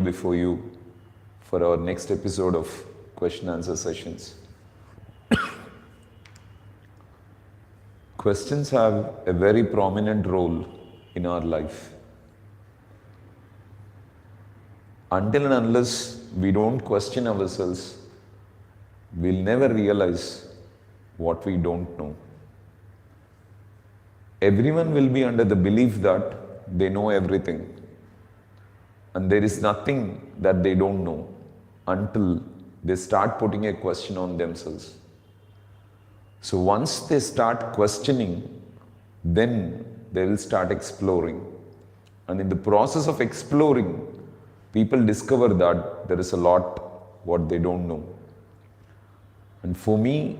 before you for our next episode of question answer sessions. Questions have a very prominent role in our life. Until and unless we don't question ourselves, we'll never realize what we don't know. Everyone will be under the belief that they know everything, and there is nothing that they don't know until they start putting a question on themselves. So once they start questioning, then they will start exploring. And in the process of exploring, people discover that there is a lot what they don't know. And for me,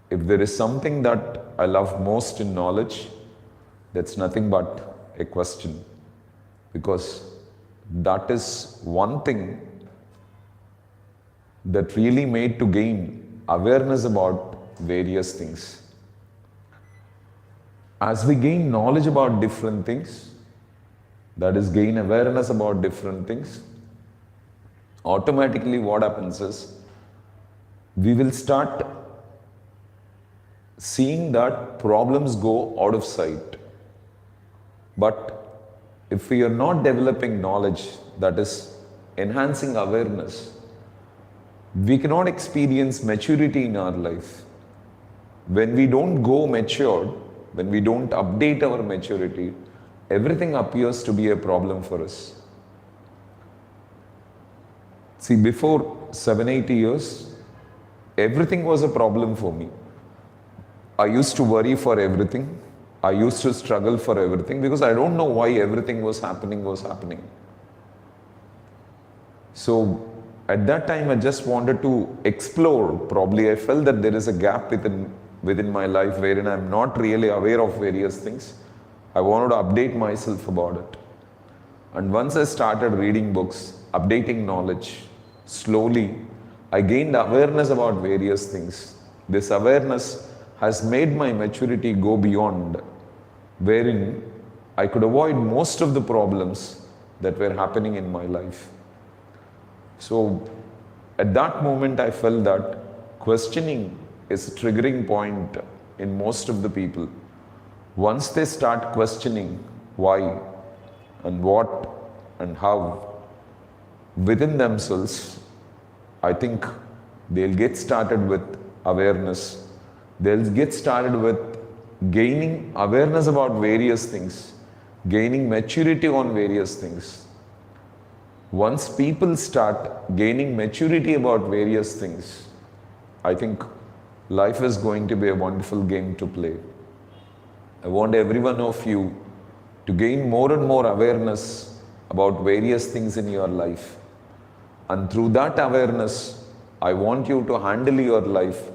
if there is something that I love most in knowledge, that's nothing but a question. Because that is one thing that really made to gain awareness about various things. As we gain knowledge about different things, that is, gain awareness about different things, automatically what happens is, we will start seeing that problems go out of sight. But if we are not developing knowledge, that is, enhancing awareness, we cannot experience maturity in our life. When we don't go matured, when we don't update our maturity, everything appears to be a problem for us. See, before 7-8 years, everything was a problem for me. I used to worry for everything. I used to struggle for everything because I don't know why everything was happening. So at that time, I just wanted to explore. Probably I felt that there is a gap within my life wherein I'm not really aware of various things. I wanted to update myself about it. And once I started reading books, updating knowledge, slowly I gained awareness about various things. This awareness has made my maturity go beyond, wherein I could avoid most of the problems that were happening in my life. So at that moment I felt that questioning is a triggering point in most of the people. Once they start questioning why and what and how within themselves, I think they'll get started with awareness. They'll get started with gaining awareness about various things, gaining maturity on various things. Once people start gaining maturity about various things, I think life is going to be a wonderful game to play. I want every one of you to gain more and more awareness about various things in your life. And through that awareness, I want you to handle your life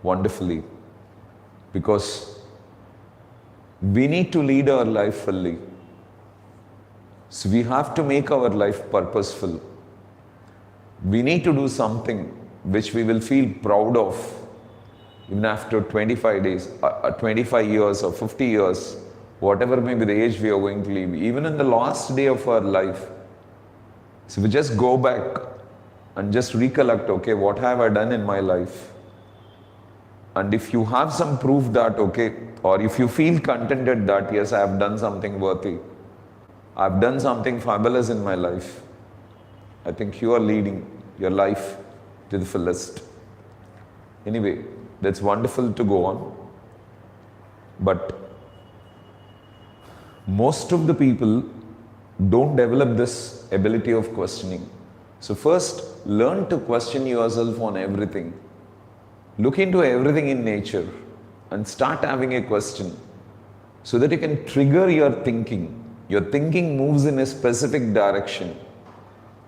wonderfully. Because we need to lead our life fully. So we have to make our life purposeful. We need to do something which we will feel proud of even after 25 days, 25 years or 50 years, whatever may be the age we are going to live, even in the last day of our life. So we just go back and just recollect, okay, what have I done in my life? And if you have some proof that, okay, or if you feel contented that, yes, I have done something worthy, I have done something fabulous in my life, I think you are leading your life to the fullest. Anyway, that's wonderful to go on. But most of the people don't develop this ability of questioning. So first, learn to question yourself on everything. Look into everything in nature and start having a question so that you can trigger your thinking. Your thinking moves in a specific direction.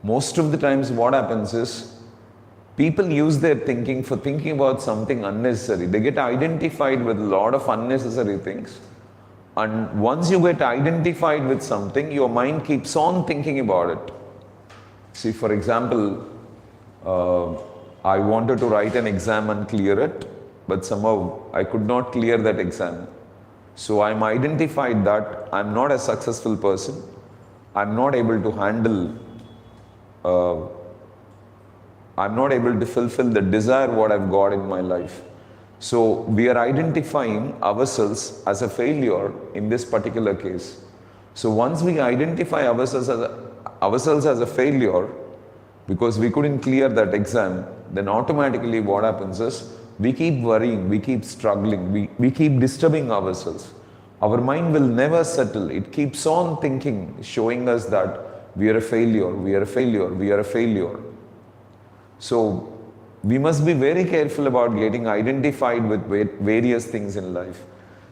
Most of the times what happens is, people use their thinking for thinking about something unnecessary. They get identified with a lot of unnecessary things. And once you get identified with something, your mind keeps on thinking about it. See, for example, I wanted to write an exam and clear it, but somehow I could not clear that exam. So I'm identified that I'm not a successful person. I'm not able to handle I'm not able to fulfill the desire what I've got in my life. So we are identifying ourselves as a failure in this particular case. So once we identify ourselves as a failure, because we couldn't clear that exam, then automatically what happens is we keep worrying, we keep struggling, we keep disturbing ourselves. Our mind will never settle. It keeps on thinking, showing us that we are a failure, we are a failure, we are a failure. So we must be very careful about getting identified with various things in life.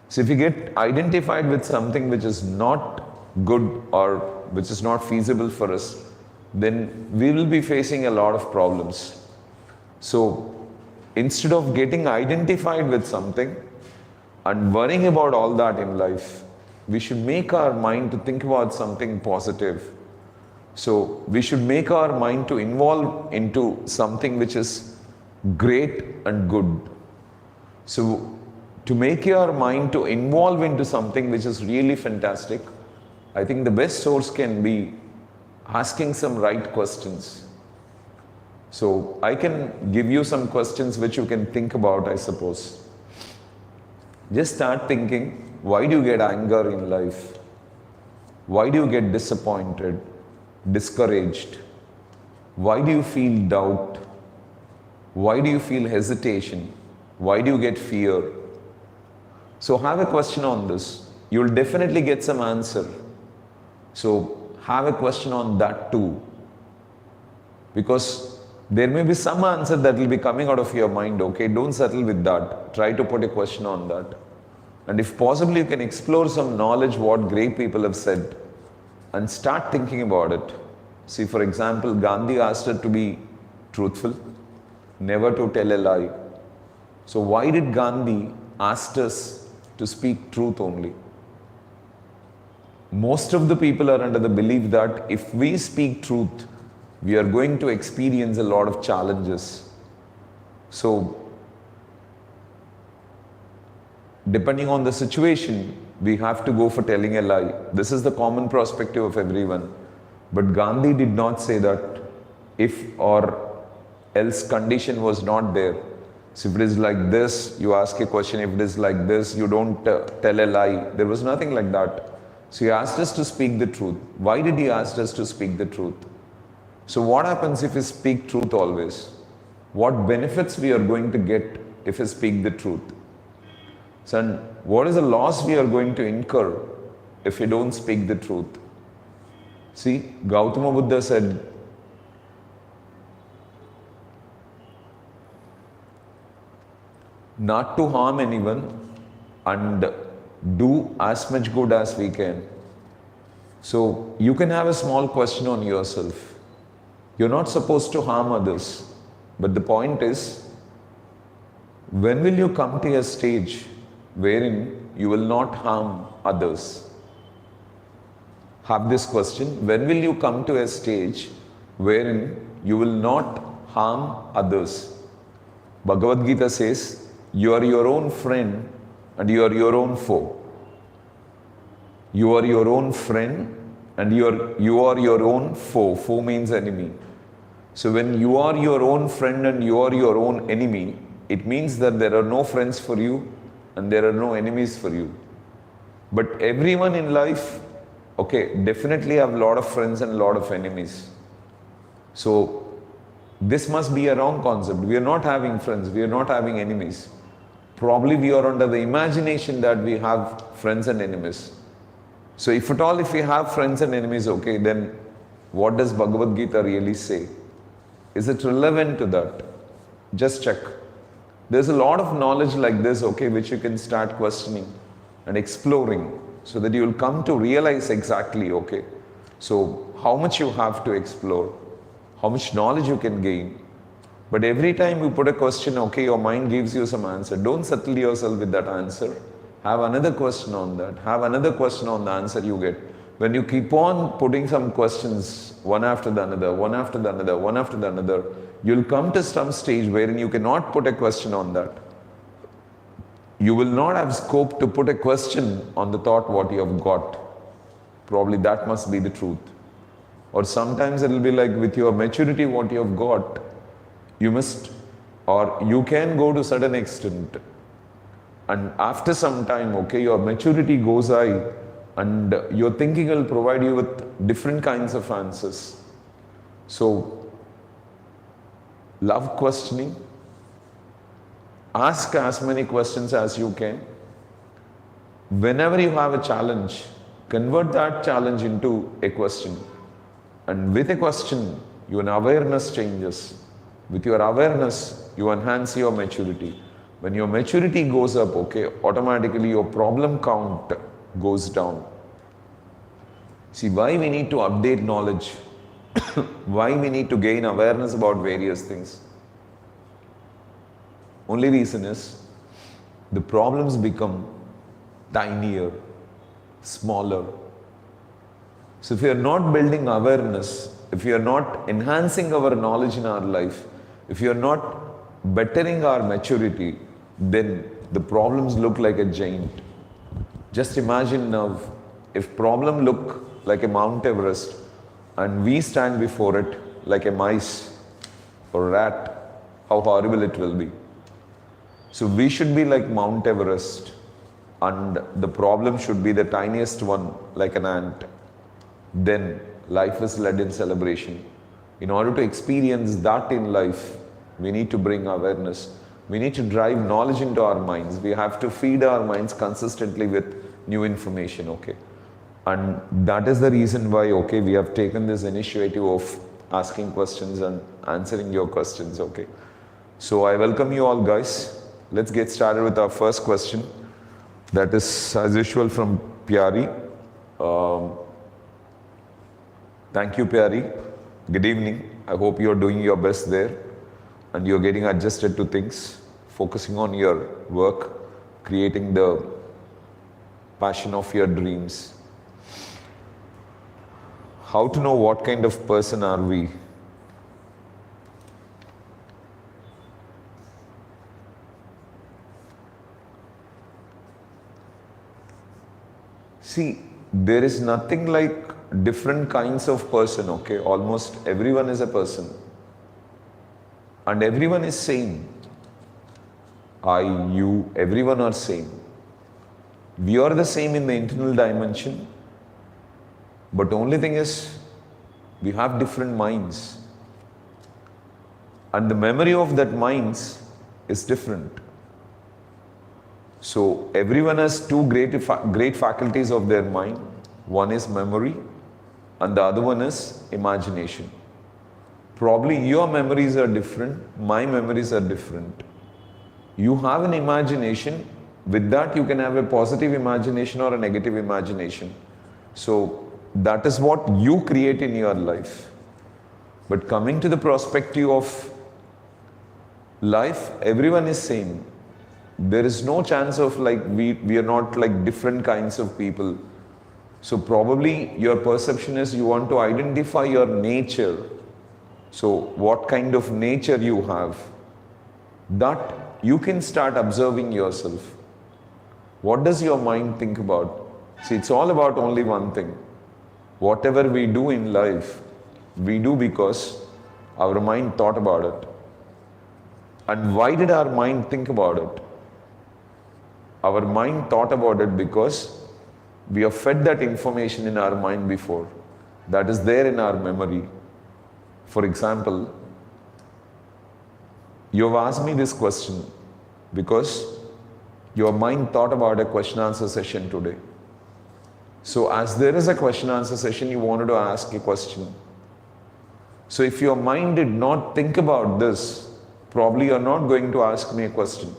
So if you get identified with something which is not good or which is not feasible for us, then we will be facing a lot of problems. So instead of getting identified with something and worrying about all that in life, we should make our mind to think about something positive. So we should make our mind to involve into something which is great and good. So to make your mind to involve into something which is really fantastic, I think the best source can be asking some right questions. So I can give you some questions which you can think about, I suppose. Just start thinking, why do you get anger in life? Why do you get disappointed, discouraged? Why do you feel doubt? Why do you feel hesitation? Why do you get fear? So have a question on this. You'll definitely get some answer. So have a question on that too. Because there may be some answer that will be coming out of your mind, okay? Don't settle with that. Try to put a question on that. And if possible, you can explore some knowledge what great people have said and start thinking about it. See, for example, Gandhi asked her to be truthful, never to tell a lie. So why did Gandhi ask us to speak truth only? Most of the people are under the belief that if we speak truth, we are going to experience a lot of challenges. So, depending on the situation, we have to go for telling a lie. This is the common perspective of everyone. But Gandhi did not say that if or else condition was not there. So if it is like this, you ask a question. If it is like this, you don't tell a lie. There was nothing like that. So he asked us to speak the truth. Why did he ask us to speak the truth? So what happens if we speak truth always? What benefits we are going to get if we speak the truth? So what is the loss we are going to incur if we don't speak the truth? See, Gautama Buddha said, not to harm anyone and do as much good as we can. So you can have a small question on yourself. You're not supposed to harm others. But the point is, when will you come to a stage wherein you will not harm others? Have this question. When will you come to a stage wherein you will not harm others? Bhagavad Gita says, you are your own friend and you are your own foe. You are your own friend and you are your own foe. Foe means enemy. So when you are your own friend and you are your own enemy, it means that there are no friends for you and there are no enemies for you. But everyone in life, okay, definitely have a lot of friends and a lot of enemies. So this must be a wrong concept. We are not having friends, we are not having enemies. Probably we are under the imagination that we have friends and enemies. So if at all, if we have friends and enemies, okay, then what does Bhagavad Gita really say? Is it relevant to that? Just check. There's a lot of knowledge like this, okay, which you can start questioning and exploring so that you will come to realize exactly, okay, so how much you have to explore, how much knowledge you can gain. But every time you put a question, okay, your mind gives you some answer. Don't settle yourself with that answer. Have another question on that. Have another question on the answer you get. When you keep on putting some questions one after the another, one after the another, one after the another, you'll come to some stage wherein you cannot put a question on that. You will not have scope to put a question on the thought what you have got. Probably that must be the truth. Or sometimes it will be like with your maturity, what you have got, you must, or you can go to certain extent. And after some time, okay, your maturity goes high and your thinking will provide you with different kinds of answers. So, love questioning. Ask as many questions as you can. Whenever you have a challenge, convert that challenge into a question. And with a question, your awareness changes. With your awareness, you enhance your maturity. When your maturity goes up, okay, automatically your problem count goes down. See, why we need to update knowledge? Why we need to gain awareness about various things? Only reason is the problems become tinier, smaller. So if we are not building awareness, if we are not enhancing our knowledge in our life, if we are not bettering our maturity, then the problems look like a giant. Just imagine now, if problem look like a Mount Everest and we stand before it like a mice or rat, how horrible it will be. So we should be like Mount Everest and the problem should be the tiniest one like an ant. Then life is led in celebration. In order to experience that in life, we need to bring awareness. We need to drive knowledge into our minds. We have to feed our minds consistently with new information, okay? And that is the reason why, okay, we have taken this initiative of asking questions and answering your questions, okay? So I welcome you all, guys. Let's get started with our first question. That is, as usual, from Pyari. Thank you, Pyari. Good evening. I hope you're doing your best there and you're getting adjusted to things, focusing on your work, creating the passion of your dreams. How to know what kind of person are we? See, there is nothing like different kinds of person, okay? Almost everyone is a person. And everyone is same. I, you, everyone are same. We are the same in the internal dimension. But the only thing is, we have different minds. And the memory of that minds is different. So everyone has two great faculties of their mind. One is memory and the other one is imagination. Probably your memories are different, my memories are different. You have an imagination, with that you can have a positive imagination or a negative imagination. So that is what you create in your life. But coming to the perspective of life, everyone is same. There is no chance of like we are not like different kinds of people. So probably your perception is you want to identify your nature. So what kind of nature you have, that you can start observing yourself. What does your mind think about? See, it's all about only one thing. Whatever we do in life, we do because our mind thought about it. And why did our mind think about it? Our mind thought about it because we have fed that information in our mind before. That is there in our memory. For example, you have asked me this question because your mind thought about a question answer session today. So as there is a question answer session, you wanted to ask a question. So if your mind did not think about this, probably you are not going to ask me a question.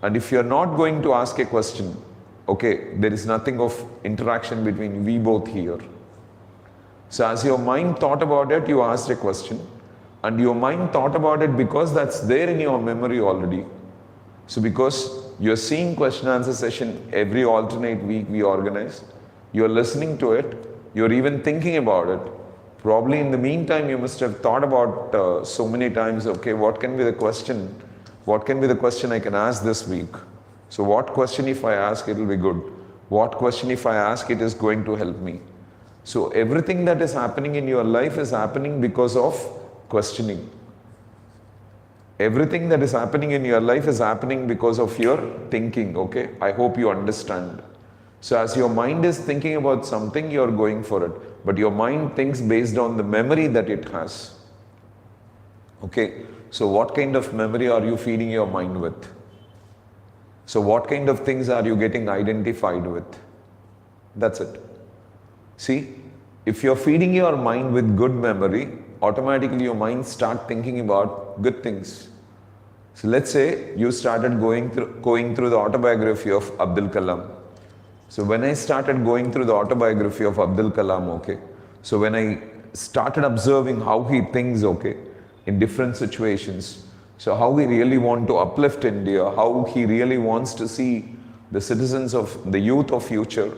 And if you are not going to ask a question, okay, there is nothing of interaction between we both here. So as your mind thought about it, you asked a question. And your mind thought about it because that's there in your memory already. So because you're seeing question answer session every alternate week we organize, you're listening to it, you're even thinking about it. Probably in the meantime, you must have thought about so many times, okay, what can be the question? What can be the question I can ask this week? So what question if I ask, it will be good. What question if I ask, it is going to help me. So everything that is happening in your life is happening because of questioning. Everything that is happening in your life is happening because of your thinking, okay? I hope you understand. So as your mind is thinking about something, you're going for it. But your mind thinks based on the memory that it has. Okay? So what kind of memory are you feeding your mind with? So what kind of things are you getting identified with? That's it. See, if you're feeding your mind with good memory, automatically your mind start thinking about good things. So let's say you started going through the autobiography of Abdul Kalam. So when I started going through the autobiography of Abdul Kalam, okay, so when I started observing how he thinks, okay, in different situations, so how he really wants to uplift India, how he really wants to see the citizens of the youth of future,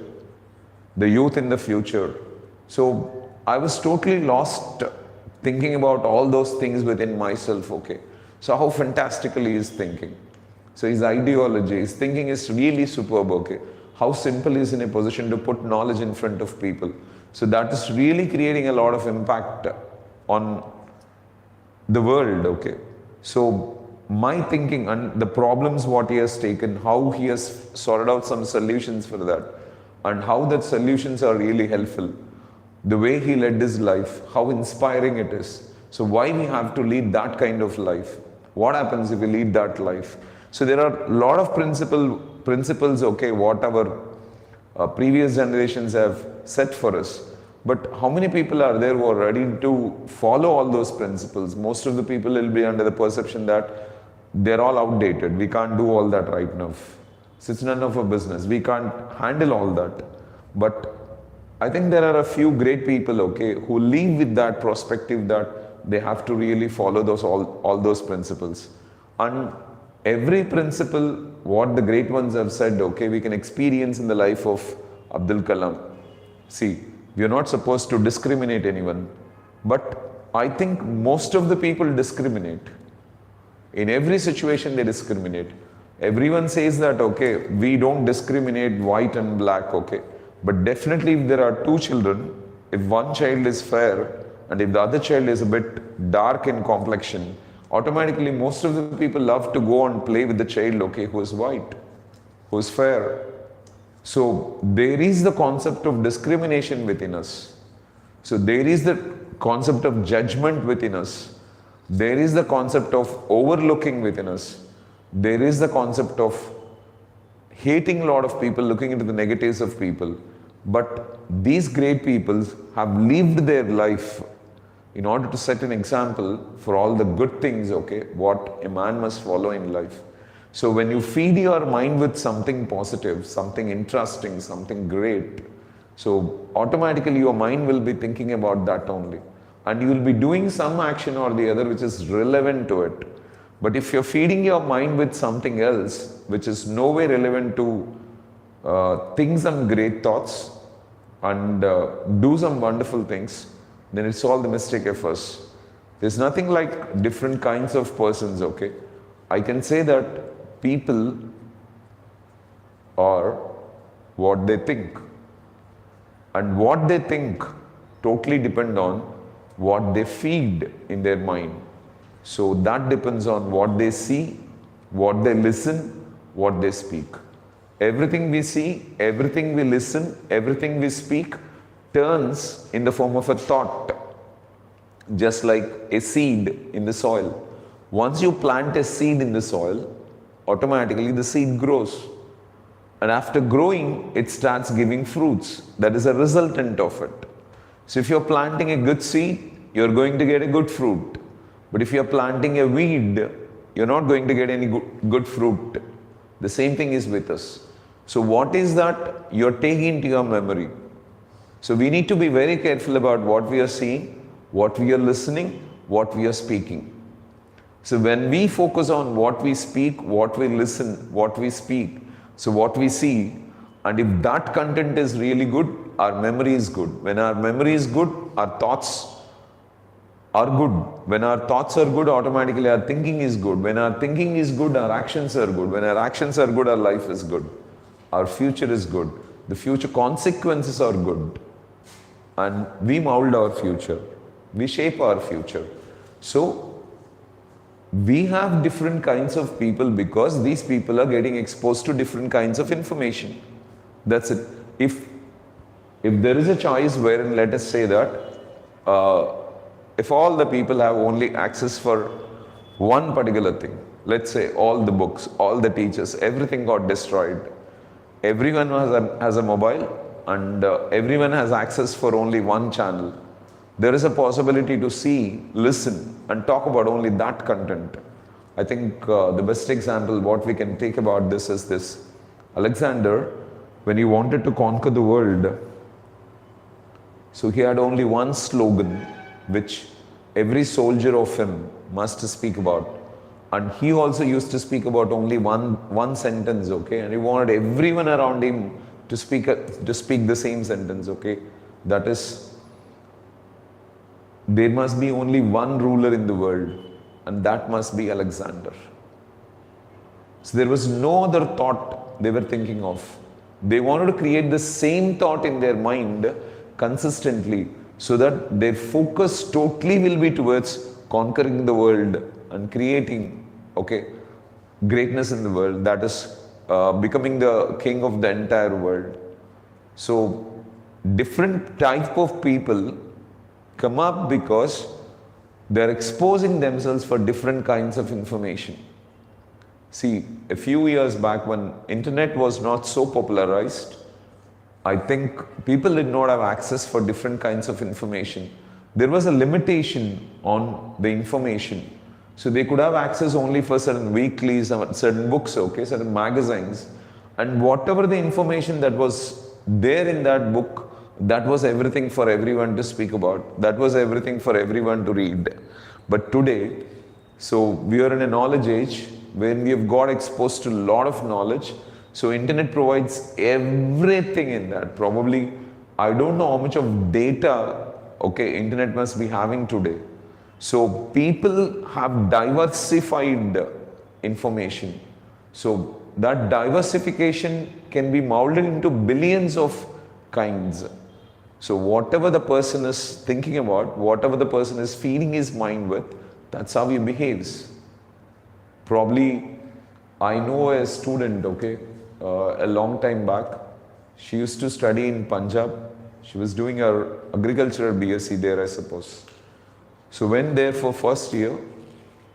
the youth in the future. So I was totally lost thinking about all those things within myself, okay. So how fantastically he is thinking. So his ideology, his thinking is really superb, okay. How simple he is in a position to put knowledge in front of people. So that is really creating a lot of impact on the world, okay. So my thinking and the problems what he has taken, how he has sorted out some solutions for that, and how that solutions are really helpful. The way he led his life, how inspiring it is. So why we have to lead that kind of life? What happens if we lead that life? So there are a lot of principles, okay, what our previous generations have set for us. But how many people are there who are ready to follow all those principles? Most of the people will be under the perception that they're all outdated. We can't do all that right now. So it's none of our business. We can't handle all that. But I think there are a few great people, okay, who live with that perspective that they have to really follow all those principles. And every principle, what the great ones have said, okay, we can experience in the life of Abdul Kalam. See, we are not supposed to discriminate anyone, but I think most of the people discriminate. In every situation they discriminate. Everyone says that, okay, we don't discriminate white and black, okay. But definitely if there are two children, if one child is fair and if the other child is a bit dark in complexion, automatically most of the people love to go and play with the child, okay, who is white, who is fair. So there is the concept of discrimination within us. So there is the concept of judgment within us. There is the concept of overlooking within us. There is the concept of hating a lot of people, looking into the negatives of people. But these great people have lived their life in order to set an example for all the good things, okay, what a man must follow in life. So when you feed your mind with something positive, something interesting, something great, so automatically your mind will be thinking about that only. And you will be doing some action or the other which is relevant to it. But if you're feeding your mind with something else, which is no way relevant to think some great thoughts and do some wonderful things, then it's all the mistake of us. There's nothing like different kinds of persons, okay. I can say that people are what they think. And what they think totally depend on what they feed in their mind. So that depends on what they see, what they listen, what they speak. Everything we see, everything we listen, everything we speak turns in the form of a thought, just like a seed in the soil. Once you plant a seed in the soil, automatically the seed grows. And after growing, it starts giving fruits. That is a resultant of it. So if you're planting a good seed, you're going to get a good fruit. But if you're planting a weed, you're not going to get any good fruit. The same thing is with us. So what is that you're taking into your memory? So we need to be very careful about what we are seeing, what we are listening, what we are speaking. So when we focus on what we speak, what we listen, what we speak, so what we see, and if that content is really good, our memory is good. When our memory is good, our thoughts are good. When our thoughts are good, automatically our thinking is good. When our thinking is good, our actions are good. When our actions are good, our life is good. Our future is good. The future consequences are good. and we mold our future. We shape our future. So we have different kinds of people because these people are getting exposed to different kinds of information. That's it. If there is a choice wherein, let us say that if all the people have only access for one particular thing, let's say all the books, all the teachers, everything got destroyed. Everyone has a mobile and everyone has access for only one channel. There is a possibility to see, listen and talk about only that content. I think the best example what we can take about this is this. Alexander, when he wanted to conquer the world, so he had only one slogan which every soldier of him must speak about. And he also used to speak about only one sentence, okay? And he wanted everyone around him to speak the same sentence, okay? That is, there must be only one ruler in the world, and that must be Alexander. So there was no other thought they were thinking of. They wanted to create the same thought in their mind consistently, so that their focus totally will be towards conquering the world and creating, okay, greatness in the world. That is becoming the king of the entire world. So different type of people come up because they're exposing themselves for different kinds of information. See, a few years back when internet was not so popularized, I think people did not have access for different kinds of information. There was a limitation on the information. So they could have access only for certain weeklies, certain books, okay, certain magazines. And whatever the information that was there in that book, that was everything for everyone to speak about. That was everything for everyone to read. But today, so we are in a knowledge age when we have got exposed to a lot of knowledge. So internet provides everything in that. Probably, I don't know how much of data, okay, internet must be having today. So people have diversified information. So that diversification can be molded into billions of kinds. So whatever the person is thinking about, whatever the person is feeding his mind with, that's how he behaves. Probably, I know a student, okay, a long time back. She used to study in Punjab. She was doing her agricultural BSc there, I suppose. So went there for first year.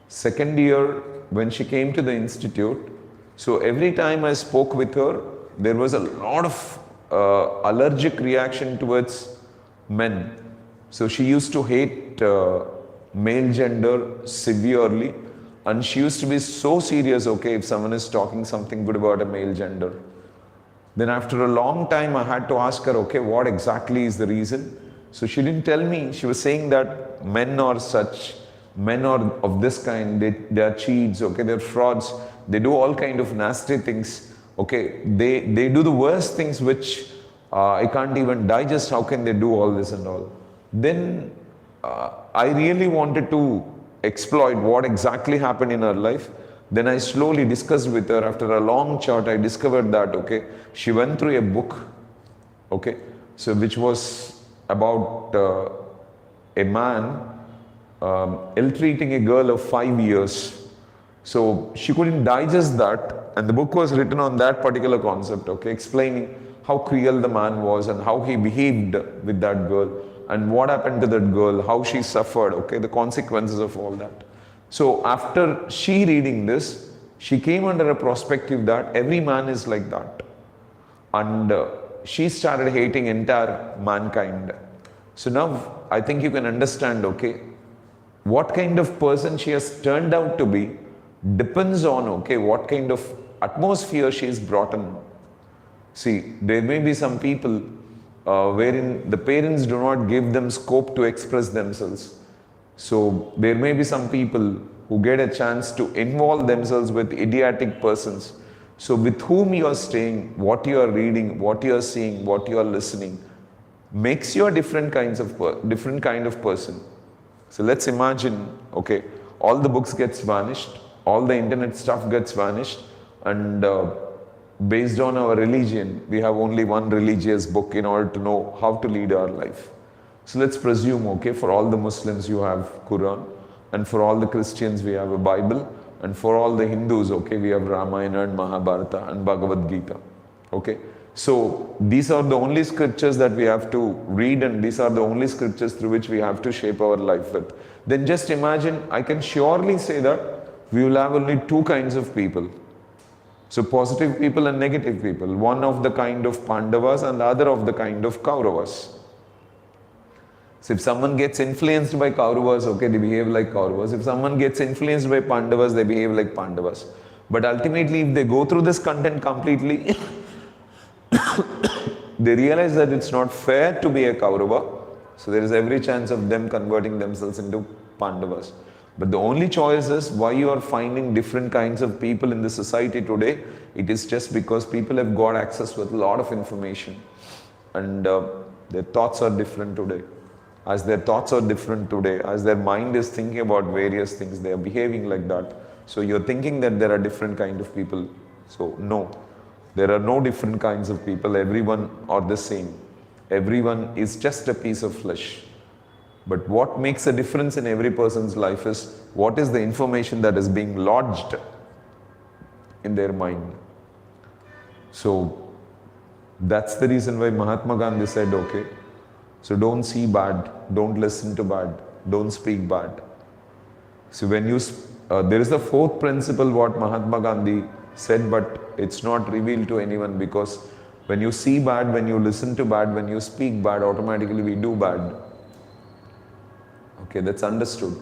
Second year, when she came to the institute, so every time I spoke with her, there was a lot of allergic reaction towards men. So she used to hate male gender severely, and she used to be so serious, okay, if someone is talking something good about a male gender. Then after a long time, I had to ask her, okay, what exactly is the reason? So she didn't tell me. She was saying that men are such, men are of this kind, they are cheats, okay, they're frauds, they do all kind of nasty things, okay, they do the worst things which I can't even digest. How can they do all this and all? Then I really wanted to exploit what exactly happened in her life. Then I slowly discussed with her. After a long chat, I discovered that, okay, she went through a book, okay, so which was about a man ill-treating a girl of 5 years. So she couldn't digest that, and the book was written on that particular concept, okay, explaining how cruel the man was and how he behaved with that girl and what happened to that girl, how she suffered, okay, the consequences of all that. So after she reading this, she came under a perspective that every man is like that. And she started hating entire mankind. So now I think you can understand, okay, what kind of person she has turned out to be depends on, okay, what kind of atmosphere she is brought in. See, there may be some people wherein the parents do not give them scope to express themselves. So there may be some people who get a chance to involve themselves with idiotic persons. So with whom you are staying, what you are reading, what you are seeing, what you are listening, makes you a different kind of person. So let's imagine, okay, all the books gets vanished, all the internet stuff gets vanished, and based on our religion, we have only one religious book in order to know how to lead our life. So let's presume, okay, for all the Muslims you have Quran, and for all the Christians we have a Bible, and for all the Hindus, okay, we have Ramayana and Mahabharata and Bhagavad Gita. Okay, so these are the only scriptures that we have to read, and these are the only scriptures through which we have to shape our life with. Then just imagine, I can surely say that we will have only two kinds of people. So positive people and negative people, one of the kind of Pandavas and the other of the kind of Kauravas. So if someone gets influenced by Kauravas, okay, they behave like Kauravas. If someone gets influenced by Pandavas, they behave like Pandavas. But ultimately, if they go through this content completely, they realize that it's not fair to be a Kaurava. So there is every chance of them converting themselves into Pandavas. But the only choice is why you are finding different kinds of people in the society today. It is just because people have got access with a lot of information, and their thoughts are different today. As their thoughts are different today, as their mind is thinking about various things, they are behaving like that. So you're thinking that there are different kinds of people. So no, there are no different kinds of people. Everyone are the same. Everyone is just a piece of flesh. But what makes a difference in every person's life is what is the information that is being lodged in their mind. So that's the reason why Mahatma Gandhi said, okay, so don't see bad, don't listen to bad, don't speak bad. So when you, there is the fourth principle what Mahatma Gandhi said, but it's not revealed to anyone, because when you see bad, when you listen to bad, when you speak bad, automatically we do bad. Okay, that's understood.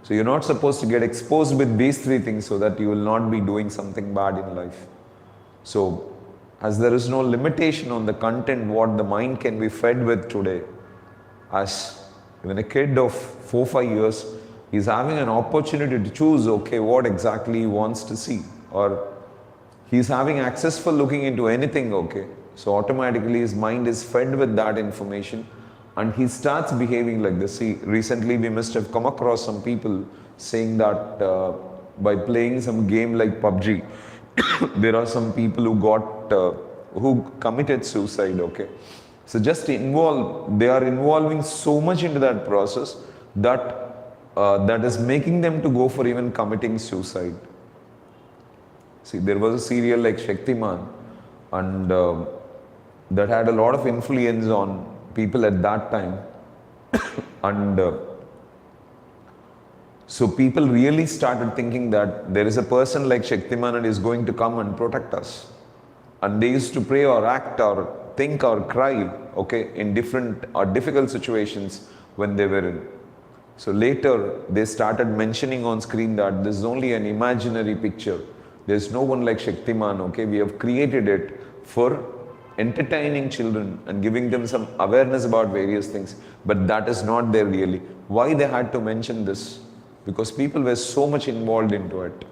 So you're not supposed to get exposed with these three things so that you will not be doing something bad in life. So as there is no limitation on the content what the mind can be fed with today, as when a kid of 4-5 years is having an opportunity to choose, okay, what exactly he wants to see, or he's having access for looking into anything, okay. So automatically his mind is fed with that information, and he starts behaving like this. See, recently we must have come across some people saying that by playing some game like PUBG, there are some people who committed suicide, okay. So just they are involving so much into that process that that is making them to go for even committing suicide. See, there was a serial like Shaktiman, and that had a lot of influence on people at that time. And so people really started thinking that there is a person like Shaktiman and is going to come and protect us. And they used to pray or act or think or cry, okay, in different or difficult situations when they were in. So later they started mentioning on screen that this is only an imaginary picture. There's no one like Shaktiman, okay. We have created it for entertaining children and giving them some awareness about various things, but that is not there really. Why they had to mention this? Because people were so much involved into it.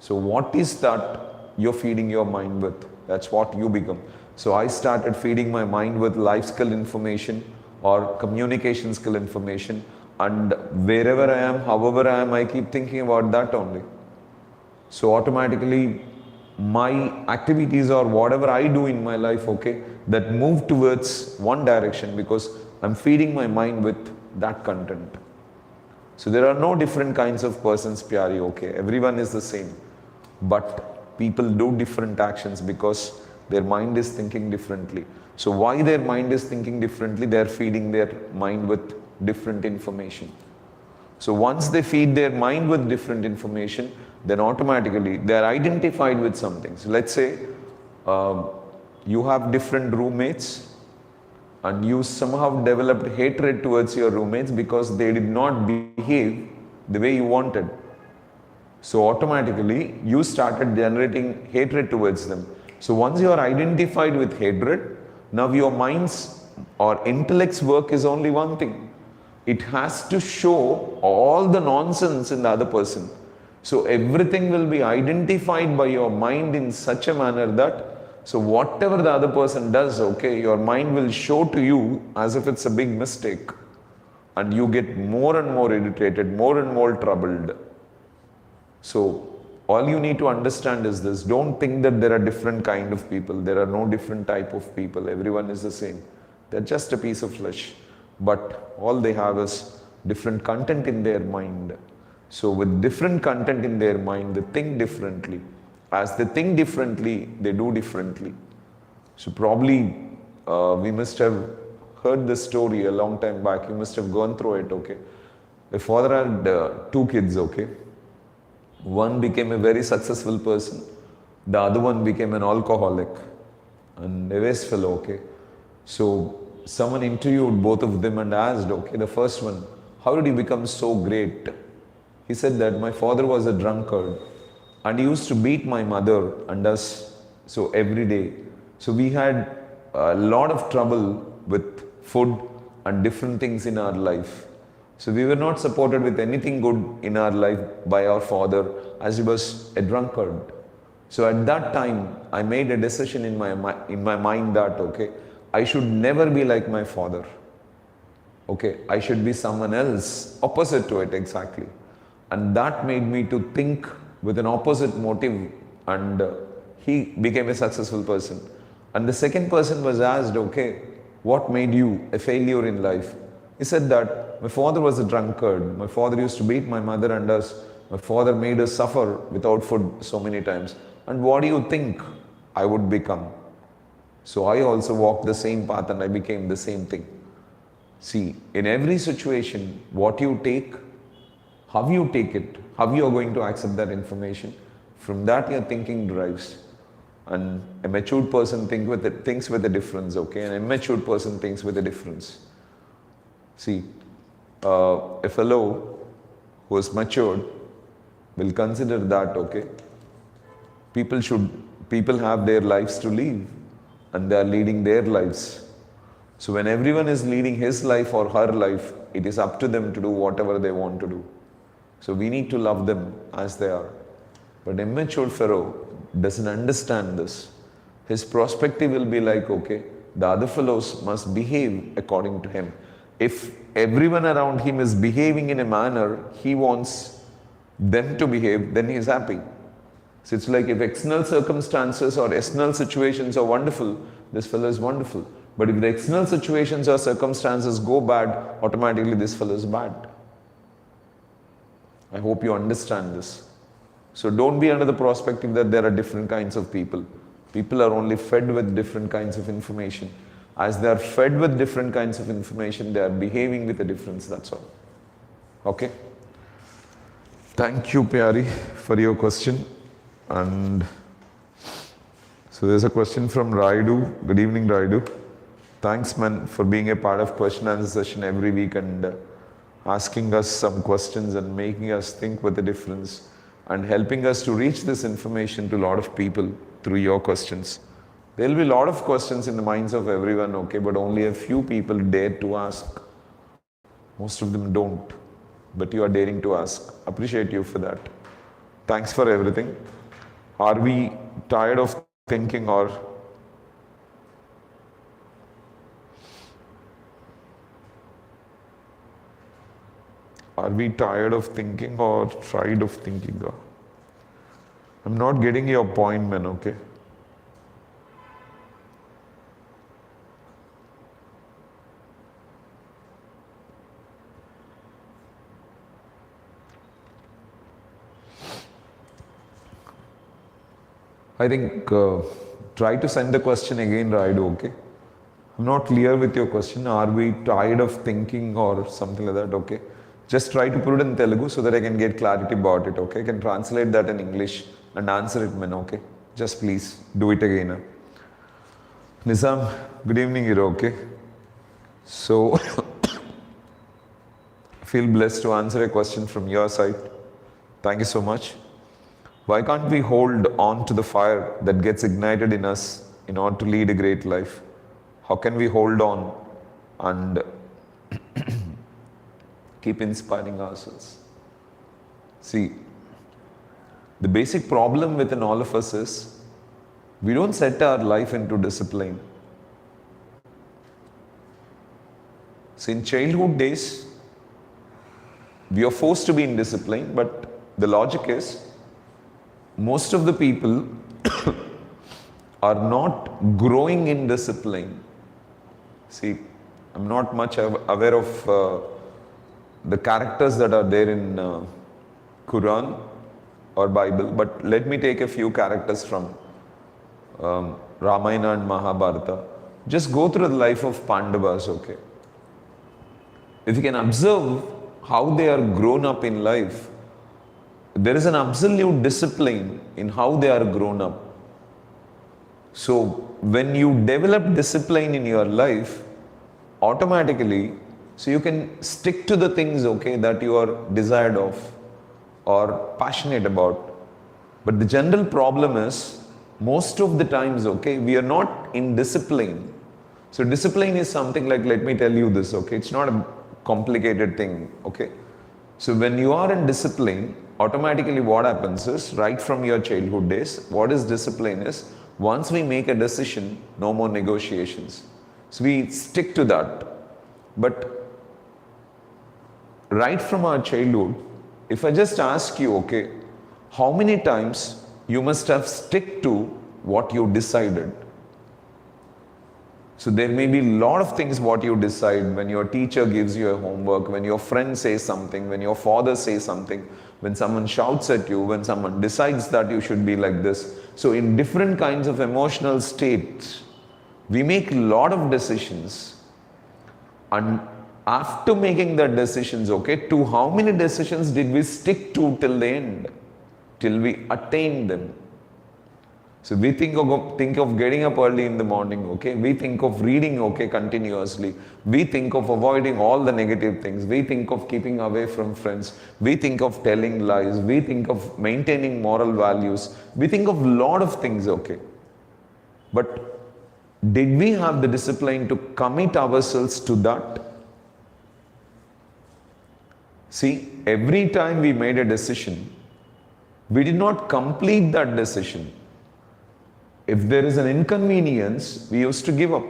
So what is that you're feeding your mind with? That's what you become. So I started feeding my mind with life skill information or communication skill information, and wherever I am, however I am, I keep thinking about that only. So automatically my activities or whatever I do in my life, okay, that move towards one direction because I'm feeding my mind with that content. So there are no different kinds of persons, Pyari, okay, everyone is the same. But people do different actions because their mind is thinking differently. So why their mind is thinking differently? They are feeding their mind with different information. So once they feed their mind with different information, then automatically they are identified with something. So let's say you have different roommates and you somehow developed hatred towards your roommates because they did not behave the way you wanted. So automatically you started generating hatred towards them. So once you are identified with hatred, now your mind's or intellect's work is only one thing. It has to show all the nonsense in the other person. So everything will be identified by your mind in such a manner that, so whatever the other person does, okay, your mind will show to you as if it's a big mistake. And you get more and more irritated, more and more troubled. So all you need to understand is this. Don't think that there are different kind of people. There are no different type of people. Everyone is the same. They're just a piece of flesh. but all they have is different content in their mind. So with different content in their mind, they think differently. As they think differently, they do differently. So probably we must have heard this story a long time back. You must have gone through it, okay? A father had two kids, okay? One became a very successful person. The other one became an alcoholic and a waste fellow, okay? So someone interviewed both of them and asked, okay, the first one, how did you become so great? He said that my father was a drunkard and he used to beat my mother and us so every day. So we had a lot of trouble with food and different things in our life. So we were not supported with anything good in our life by our father as he was a drunkard. So at that time, I made a decision in my mind that, okay, I should never be like my father. Okay, I should be someone else, opposite to it exactly. And that made me to think with an opposite motive, and he became a successful person. And the second person was asked, okay, what made you a failure in life? He said that my father was a drunkard. My father used to beat my mother and us. My father made us suffer without food so many times. And what do you think I would become? So I also walked the same path and I became the same thing. See, in every situation, what you take, how you take it, how you are going to accept that information, from that your thinking drives. And a matured person thinks with a difference, okay? An immature person thinks with a difference. See, a fellow who is matured will consider that, okay, people have their lives to live and they are leading their lives. So when everyone is leading his life or her life, it is up to them to do whatever they want to do. So we need to love them as they are. But immature fellow doesn't understand this. His perspective will be like, okay, the other fellows must behave according to him. If everyone around him is behaving in a manner he wants them to behave, then he is happy. So it's like if external circumstances or external situations are wonderful, this fellow is wonderful. But if the external situations or circumstances go bad, automatically this fellow is bad. I hope you understand this. So don't be under the perspective that there are different kinds of people. People are only fed with different kinds of information. As they are fed with different kinds of information, they are behaving with a difference, that's all. Okay? Thank you, Pyari, for your question. And so there's a question from Raidu. Good evening, Raidu. Thanks, man, for being a part of question and answer session every week and asking us some questions and making us think with a difference and helping us to reach this information to a lot of people through your questions. There will be a lot of questions in the minds of everyone, okay, but only a few people dare to ask. Most of them don't, but you are daring to ask. Appreciate you for that. Thanks for everything. Are we tired of thinking or tired of thinking or tired of thinking? I'm not getting your point, man, okay? I think try to send the question again, Raidu, okay? I'm not clear with your question. Are we tired of thinking or something like that, okay? Just try to put it in Telugu so that I can get clarity about it, okay? I can translate that in English and answer it, man, okay? Just please do it again. Nizam, good evening, Hiro, okay? So, I feel blessed to answer a question from your side. Thank you so much. Why can't we hold on to the fire that gets ignited in us in order to lead a great life? How can we hold on and keep inspiring ourselves? See, the basic problem within all of us is we don't set our life into discipline. So in childhood days, we are forced to be in discipline, but the logic is most of the people are not growing in discipline. See, I'm not much aware of the characters that are there in Quran or Bible, but let me take a few characters from Ramayana and Mahabharata. Just go through the life of Pandavas, okay? If you can observe how they are grown up in life, there is an absolute discipline in how they are grown up. So when you develop discipline in your life, automatically, so you can stick to the things, okay, that you are desired of or passionate about. But the general problem is, most of the times, okay, we are not in discipline. So discipline is something like, let me tell you this, okay, it's not a complicated thing, okay. So when you are in discipline, automatically what happens is, right from your childhood days, what is discipline is, once we make a decision, no more negotiations. So we stick to that. But right from our childhood, if I just ask you, okay, how many times you must have stick to what you decided? So there may be a lot of things what you decide when your teacher gives you a homework, when your friend says something, when your father says something, when someone shouts at you, when someone decides that you should be like this. So in different kinds of emotional states, we make a lot of decisions. And after making that decisions, okay, to how many decisions did we stick to till the end? Till we attain them. So we think of getting up early in the morning, okay? We think of reading, okay, continuously. We think of avoiding all the negative things. We think of keeping away from friends. We think of telling lies. We think of maintaining moral values. We think of a lot of things, okay? But did we have the discipline to commit ourselves to that? See, every time we made a decision, we did not complete that decision. If there is an inconvenience, we used to give up.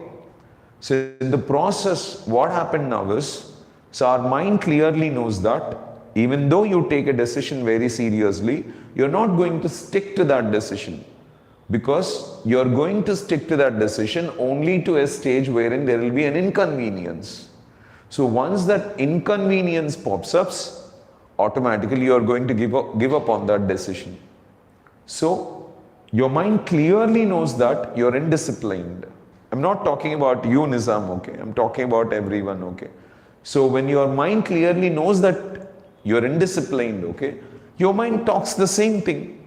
So in the process, what happened now is, so our mind clearly knows that even though you take a decision very seriously, you're not going to stick to that decision, because you're going to stick to that decision only to a stage wherein there will be an inconvenience. So once that inconvenience pops up, automatically you're going to give up on that decision. So your mind clearly knows that you're indisciplined. I'm not talking about you, Nizam, okay? I'm talking about everyone, okay? So when your mind clearly knows that you're indisciplined, okay, your mind talks the same thing.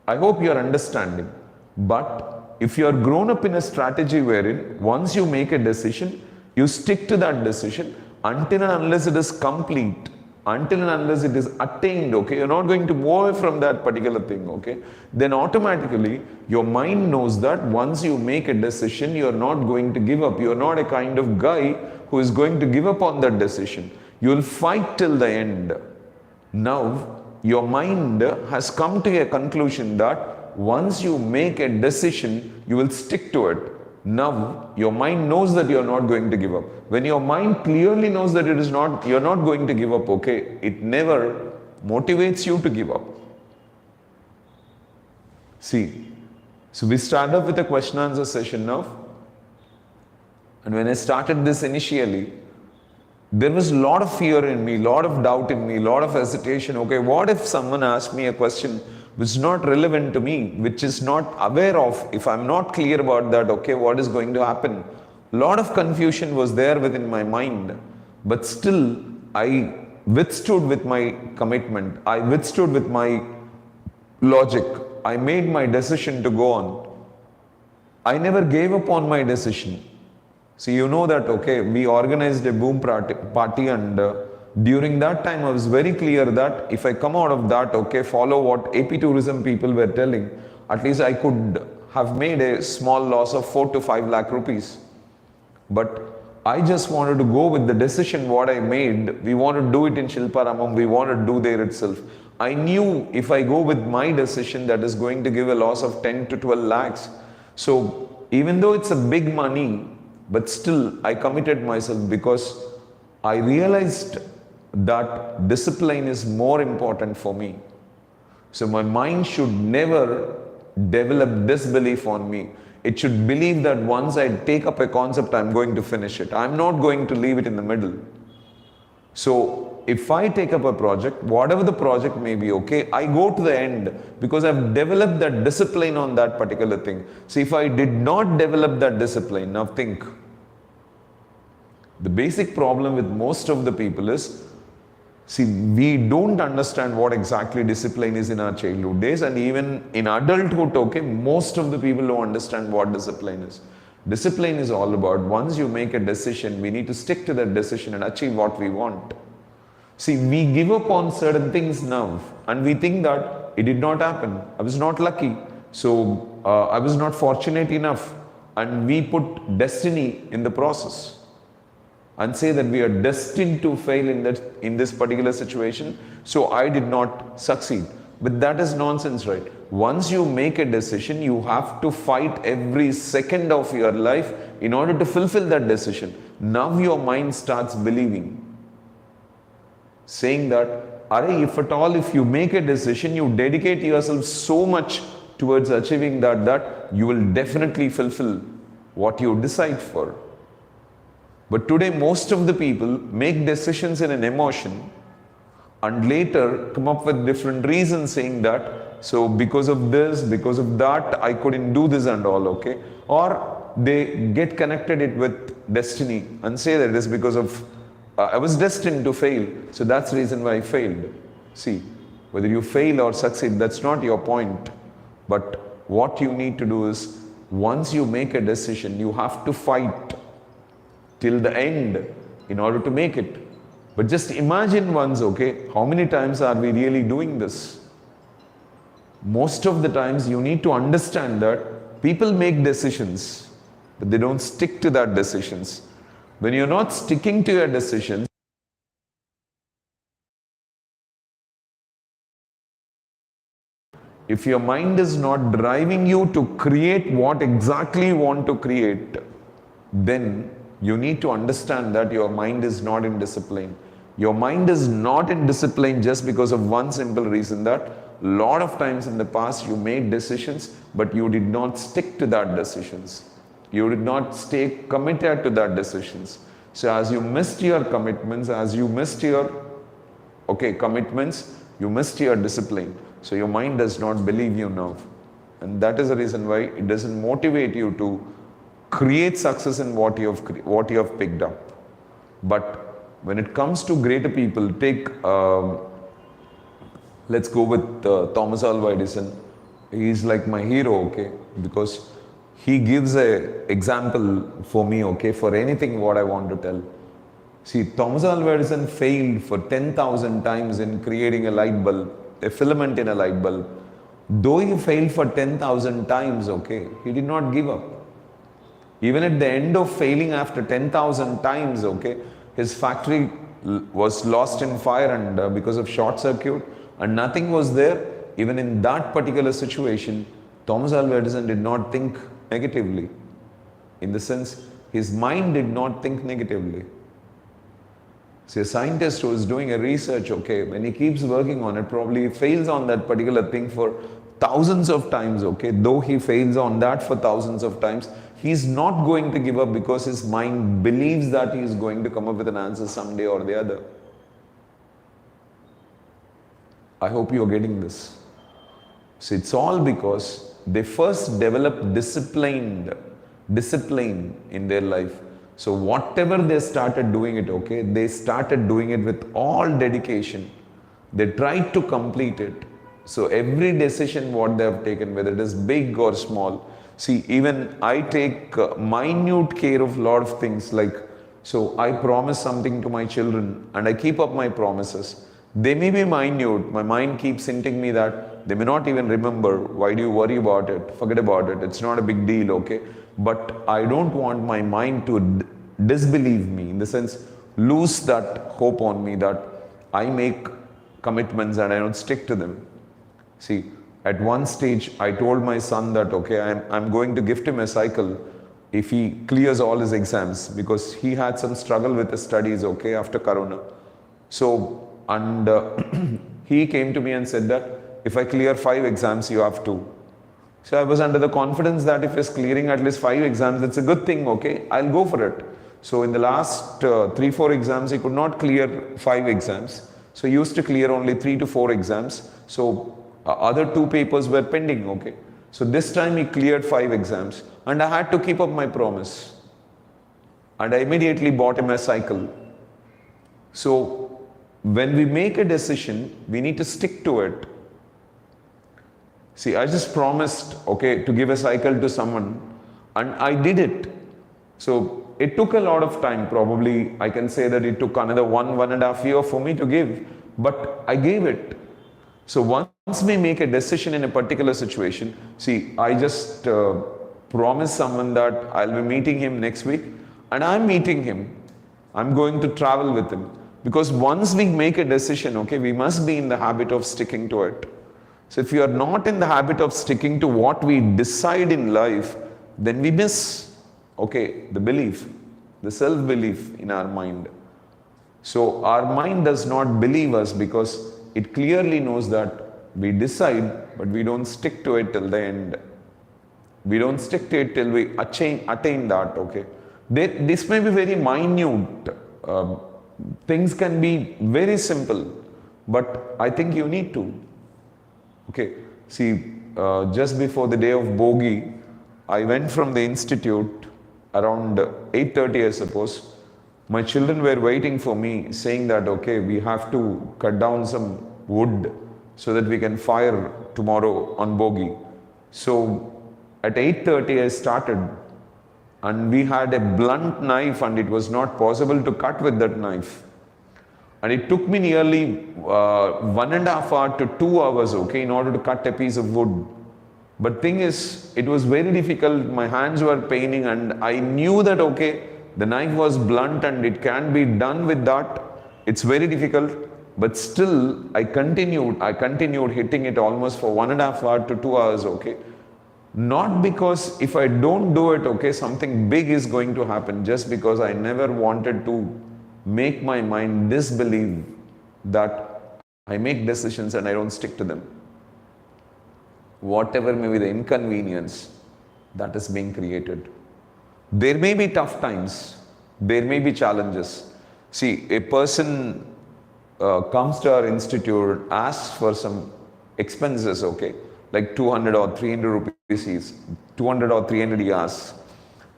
I hope you're understanding. But if you're grown up in a strategy wherein once you make a decision, you stick to that decision until and unless it is complete, until and unless it is attained, okay, you're not going to move away from that particular thing, okay, then automatically your mind knows that once you make a decision, you're not going to give up. You're not a kind of guy who is going to give up on that decision. You'll fight till the end. Now, your mind has come to a conclusion that once you make a decision, you will stick to it. Now, your mind knows that you're not going to give up. When your mind clearly knows that you're not going to give up, okay, it never motivates you to give up. See, so we start off with a question answer session now. And when I started this initially, there was a lot of fear in me, a lot of doubt in me, a lot of hesitation. Okay, what if someone asked me a question which is not relevant to me, which is not aware of, if I'm not clear about that, okay, what is going to happen? A lot of confusion was there within my mind, but still I withstood with my commitment. I withstood with my logic. I made my decision to go on. I never gave up on my decision. So you know that, okay, we organized a boom party and during that time I was very clear that if I come out of that, okay, follow what AP tourism people were telling, at least I could have made a small loss of 4 to 5 lakh rupees. But I just wanted to go with the decision what I made. We want to do it in Shilparamam, we want to do there itself. I knew if I go with my decision that is going to give a loss of 10 to 12 lakhs. So even though it's a big money, but still I committed myself because I realized that discipline is more important for me. So my mind should never develop disbelief on me. It should believe that once I take up a concept, I'm going to finish it. I'm not going to leave it in the middle. So if I take up a project, whatever the project may be, okay, I go to the end because I've developed that discipline on that particular thing. See, if I did not develop that discipline, now think. The basic problem with most of the people is, see, we don't understand what exactly discipline is in our childhood days, and even in adulthood, okay, most of the people don't understand what discipline is. Discipline is all about, once you make a decision, we need to stick to that decision and achieve what we want. See, we give up on certain things now, and we think that it did not happen. I was not lucky. So, I was not fortunate enough. And we put destiny in the process. And say that we are destined to fail in this particular situation, so I did not succeed. But that is nonsense, right? Once you make a decision, you have to fight every second of your life in order to fulfill that decision. Now your mind starts believing, saying that, if at all, if you make a decision, you dedicate yourself so much towards achieving that you will definitely fulfill what you decide for. But today, most of the people make decisions in an emotion and later come up with different reasons saying that, so because of this, because of that, I couldn't do this and all, okay? Or they get connected it with destiny and say that it is because of, I was destined to fail, so that's the reason why I failed. See, whether you fail or succeed, that's not your point. But what you need to do is, once you make a decision, you have to fight till the end in order to make it. But just imagine once, okay, how many times are we really doing this? Most of the times you need to understand that people make decisions, but they don't stick to that decisions. When you're not sticking to your decisions, if your mind is not driving you to create what exactly you want to create, then you need to understand that your mind is not in discipline. Your mind is not in discipline just because of one simple reason, that a lot of times in the past you made decisions, but you did not stick to that decisions. You did not stay committed to that decisions. So as you missed your commitments, as you missed your commitments, you missed your discipline. So your mind does not believe you now. And that is the reason why it doesn't motivate you to create success in what you have picked up. But when it comes to greater people, take let's go with Thomas Alva Edison. He is like my hero, okay, because he gives a example for me, okay, for anything what I want to tell. See, Thomas Alva Edison failed for 10,000 times in creating a light bulb, a filament in a light bulb. Though he failed for 10,000 times, okay, he did not give up. Even at the end of failing after 10,000 times, okay, his factory was lost in fire and because of short circuit, and nothing was there. Even in that particular situation, Thomas Alva Edison did not think negatively. In the sense, his mind did not think negatively. See, a scientist who is doing a research, okay, when he keeps working on it, probably fails on that particular thing for thousands of times, okay. Though he fails on that for thousands of times, he's not going to give up because his mind believes that he is going to come up with an answer someday or the other. I hope you are getting this. So it's all because they first developed discipline in their life. So whatever they started doing it, okay, they started doing it with all dedication. They tried to complete it. So every decision what they have taken, whether it is big or small, see, even I take minute care of a lot of things, like, so I promise something to my children and I keep up my promises. They may be minute, my mind keeps hinting me that they may not even remember. Why do you worry about it? Forget about it. It's not a big deal, okay? But I don't want my mind to disbelieve me, in the sense, lose that hope on me that I make commitments and I don't stick to them. See, at one stage, I told my son that, okay, I'm going to gift him a cycle if he clears all his exams, because he had some struggle with his studies, okay, after Corona. So, and he came to me and said that if I clear 5 exams, you have to. So I was under the confidence that if he's clearing at least 5 exams, that's a good thing, okay, I'll go for it. So in the last 3-4 exams, he could not clear 5 exams. So he used to clear only 3 to 4 exams. So other 2 papers were pending, okay. So this time he cleared 5 exams and I had to keep up my promise. And I immediately bought him a cycle. So when we make a decision, we need to stick to it. See, I just promised, okay, to give a cycle to someone and I did it. So it took a lot of time. Probably I can say that it took another 1.5 years for me to give, but I gave it. So once we make a decision in a particular situation, see, I just promised someone that I'll be meeting him next week and I'm meeting him. I'm going to travel with him. Because once we make a decision, okay, we must be in the habit of sticking to it. So if you are not in the habit of sticking to what we decide in life, then we miss, okay, the belief, the self-belief in our mind. So our mind does not believe us because it clearly knows that we decide, but we don't stick to it till the end. We don't stick to it till we attain that, okay. This may be very minute. Things can be very simple, but I think you need to. Okay, see, just before the day of Bogi, I went from the institute around 8:30, I suppose. My children were waiting for me, saying that, okay, we have to cut down some wood so that we can fire tomorrow on Bogi. So at 8:30, I started, and we had a blunt knife, and it was not possible to cut with that knife. And it took me nearly 1.5 hours to 2 hours, okay, in order to cut a piece of wood. But thing is, it was very difficult. My hands were paining and I knew that, okay, the knife was blunt and it can be done with that. It's very difficult. But still, I continued hitting it almost for 1.5 hours to 2 hours, okay. Not because if I don't do it, okay, something big is going to happen, just because I never wanted to make my mind disbelieve that I make decisions and I don't stick to them. Whatever may be the inconvenience that is being created. There may be tough times, there may be challenges. See, a person comes to our institute, asks for some expenses, okay, like 200 or 300 rupees, 200 or 300 he asks.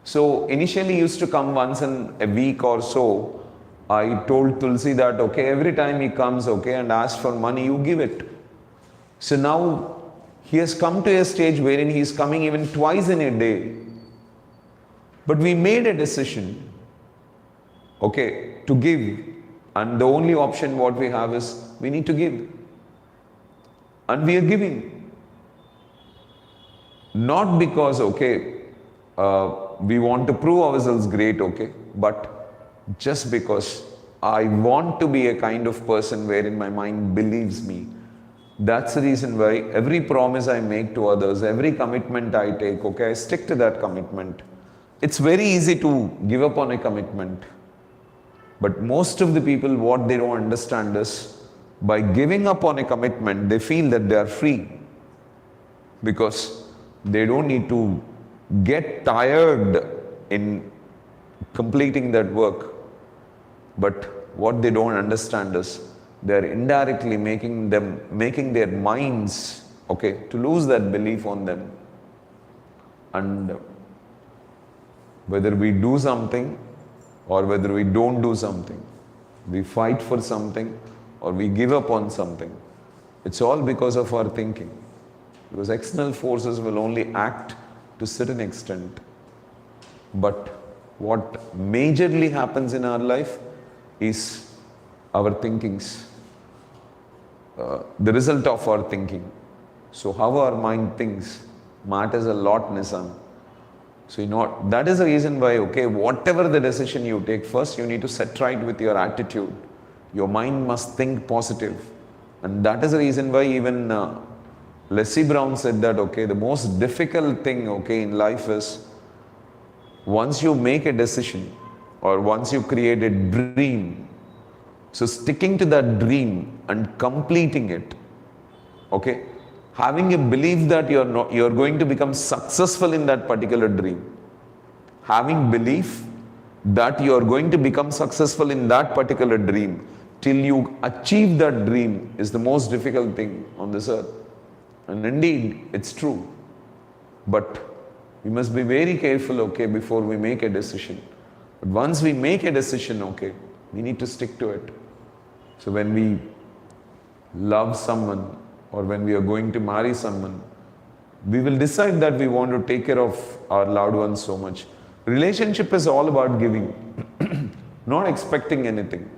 So initially he used to come once in a week or so. I told Tulsi that, okay, every time he comes, okay, and asks for money, you give it. So now he has come to a stage wherein he is coming even twice in a day. But we made a decision, okay, to give. And the only option what we have is we need to give. And we are giving. Not because, okay, we want to prove ourselves great, okay, but just because I want to be a kind of person wherein my mind believes me. That's the reason why every promise I make to others, every commitment I take, okay, I stick to that commitment. It's very easy to give up on a commitment. But most of the people, what they don't understand is, by giving up on a commitment, they feel that they are free. Because they don't need to get tired in completing that work. But what they don't understand is, they are indirectly making their minds, okay, to lose that belief on them. And whether we do something or whether we don't do something, we fight for something or we give up on something, it's all because of our thinking. Because external forces will only act to a certain extent. But what majorly happens in our life is our thinkings. The result of our thinking. So how our mind thinks matters a lot, Nissan. So that is the reason why, okay, whatever the decision you take, first you need to set right with your attitude. Your mind must think positive. And that is the reason why even Leslie Brown said that, okay, the most difficult thing, okay, in life is, once you make a decision or once you create a dream, so sticking to that dream and completing it, okay, Having a belief that you're going to become successful in that particular dream. Having belief that you are going to become successful in that particular dream till you achieve that dream is the most difficult thing on this earth. And indeed, it's true. But we must be very careful, okay, before we make a decision. But once we make a decision, okay, we need to stick to it. So when we love someone or when we are going to marry someone, we will decide that we want to take care of our loved ones so much. Relationship is all about giving, not expecting anything.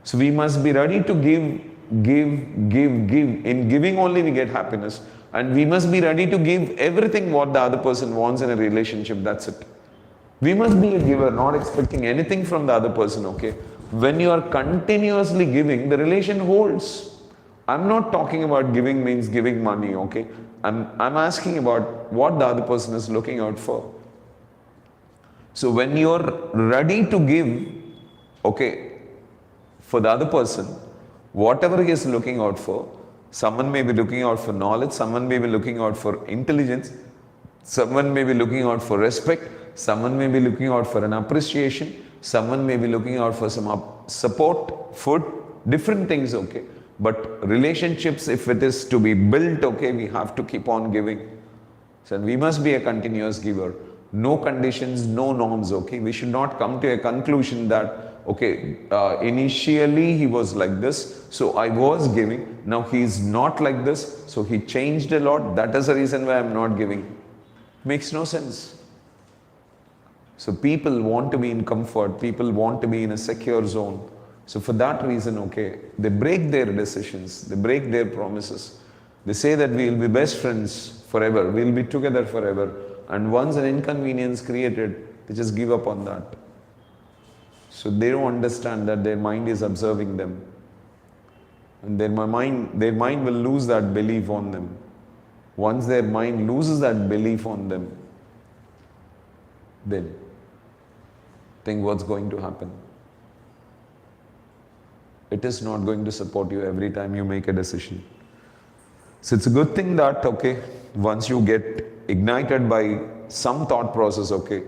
So we must be ready to give. In giving only we get happiness. And we must be ready to give everything what the other person wants in a relationship. That's it. We must be a giver, not expecting anything from the other person, okay? When you are continuously giving, the relation holds. I'm not talking about giving means giving money, okay? I'm asking about what the other person is looking out for. So when you're ready to give, okay, for the other person, whatever he is looking out for, someone may be looking out for knowledge, someone may be looking out for intelligence, someone may be looking out for respect, someone may be looking out for an appreciation, someone may be looking out for some support, food, different things, okay. But relationships, if it is to be built, okay, we have to keep on giving. So we must be a continuous giver. No conditions, no norms, okay. We should not come to a conclusion that, okay, initially he was like this, so I was giving. Now he is not like this, so he changed a lot. That is the reason why I'm not giving. Makes no sense. So people want to be in comfort. People want to be in a secure zone. So for that reason, okay, they break their decisions. They break their promises. They say that we will be best friends forever. We will be together forever. And once an inconvenience created, they just give up on that. So they don't understand that their mind is observing them. And their mind will lose that belief on them. Once their mind loses that belief on them, then think what's going to happen. It is not going to support you every time you make a decision. So it's a good thing that, okay, once you get ignited by some thought process, okay,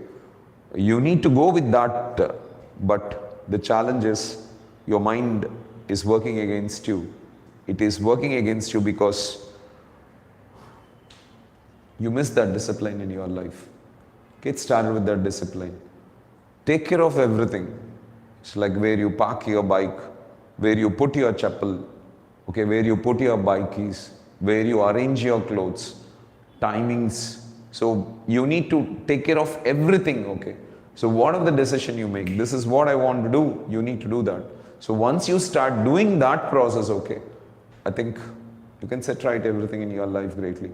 you need to go with that. But the challenge is your mind is working against you. It is working against you because you miss that discipline in your life. Get started with that discipline. Take care of everything. It's like where you park your bike, where you put your chapel, okay, where you put your bike keys, where you arrange your clothes, timings. So you need to take care of everything, okay. So whatever the decision you make, this is what I want to do, you need to do that. So once you start doing that process, okay, I think you can set right everything in your life greatly.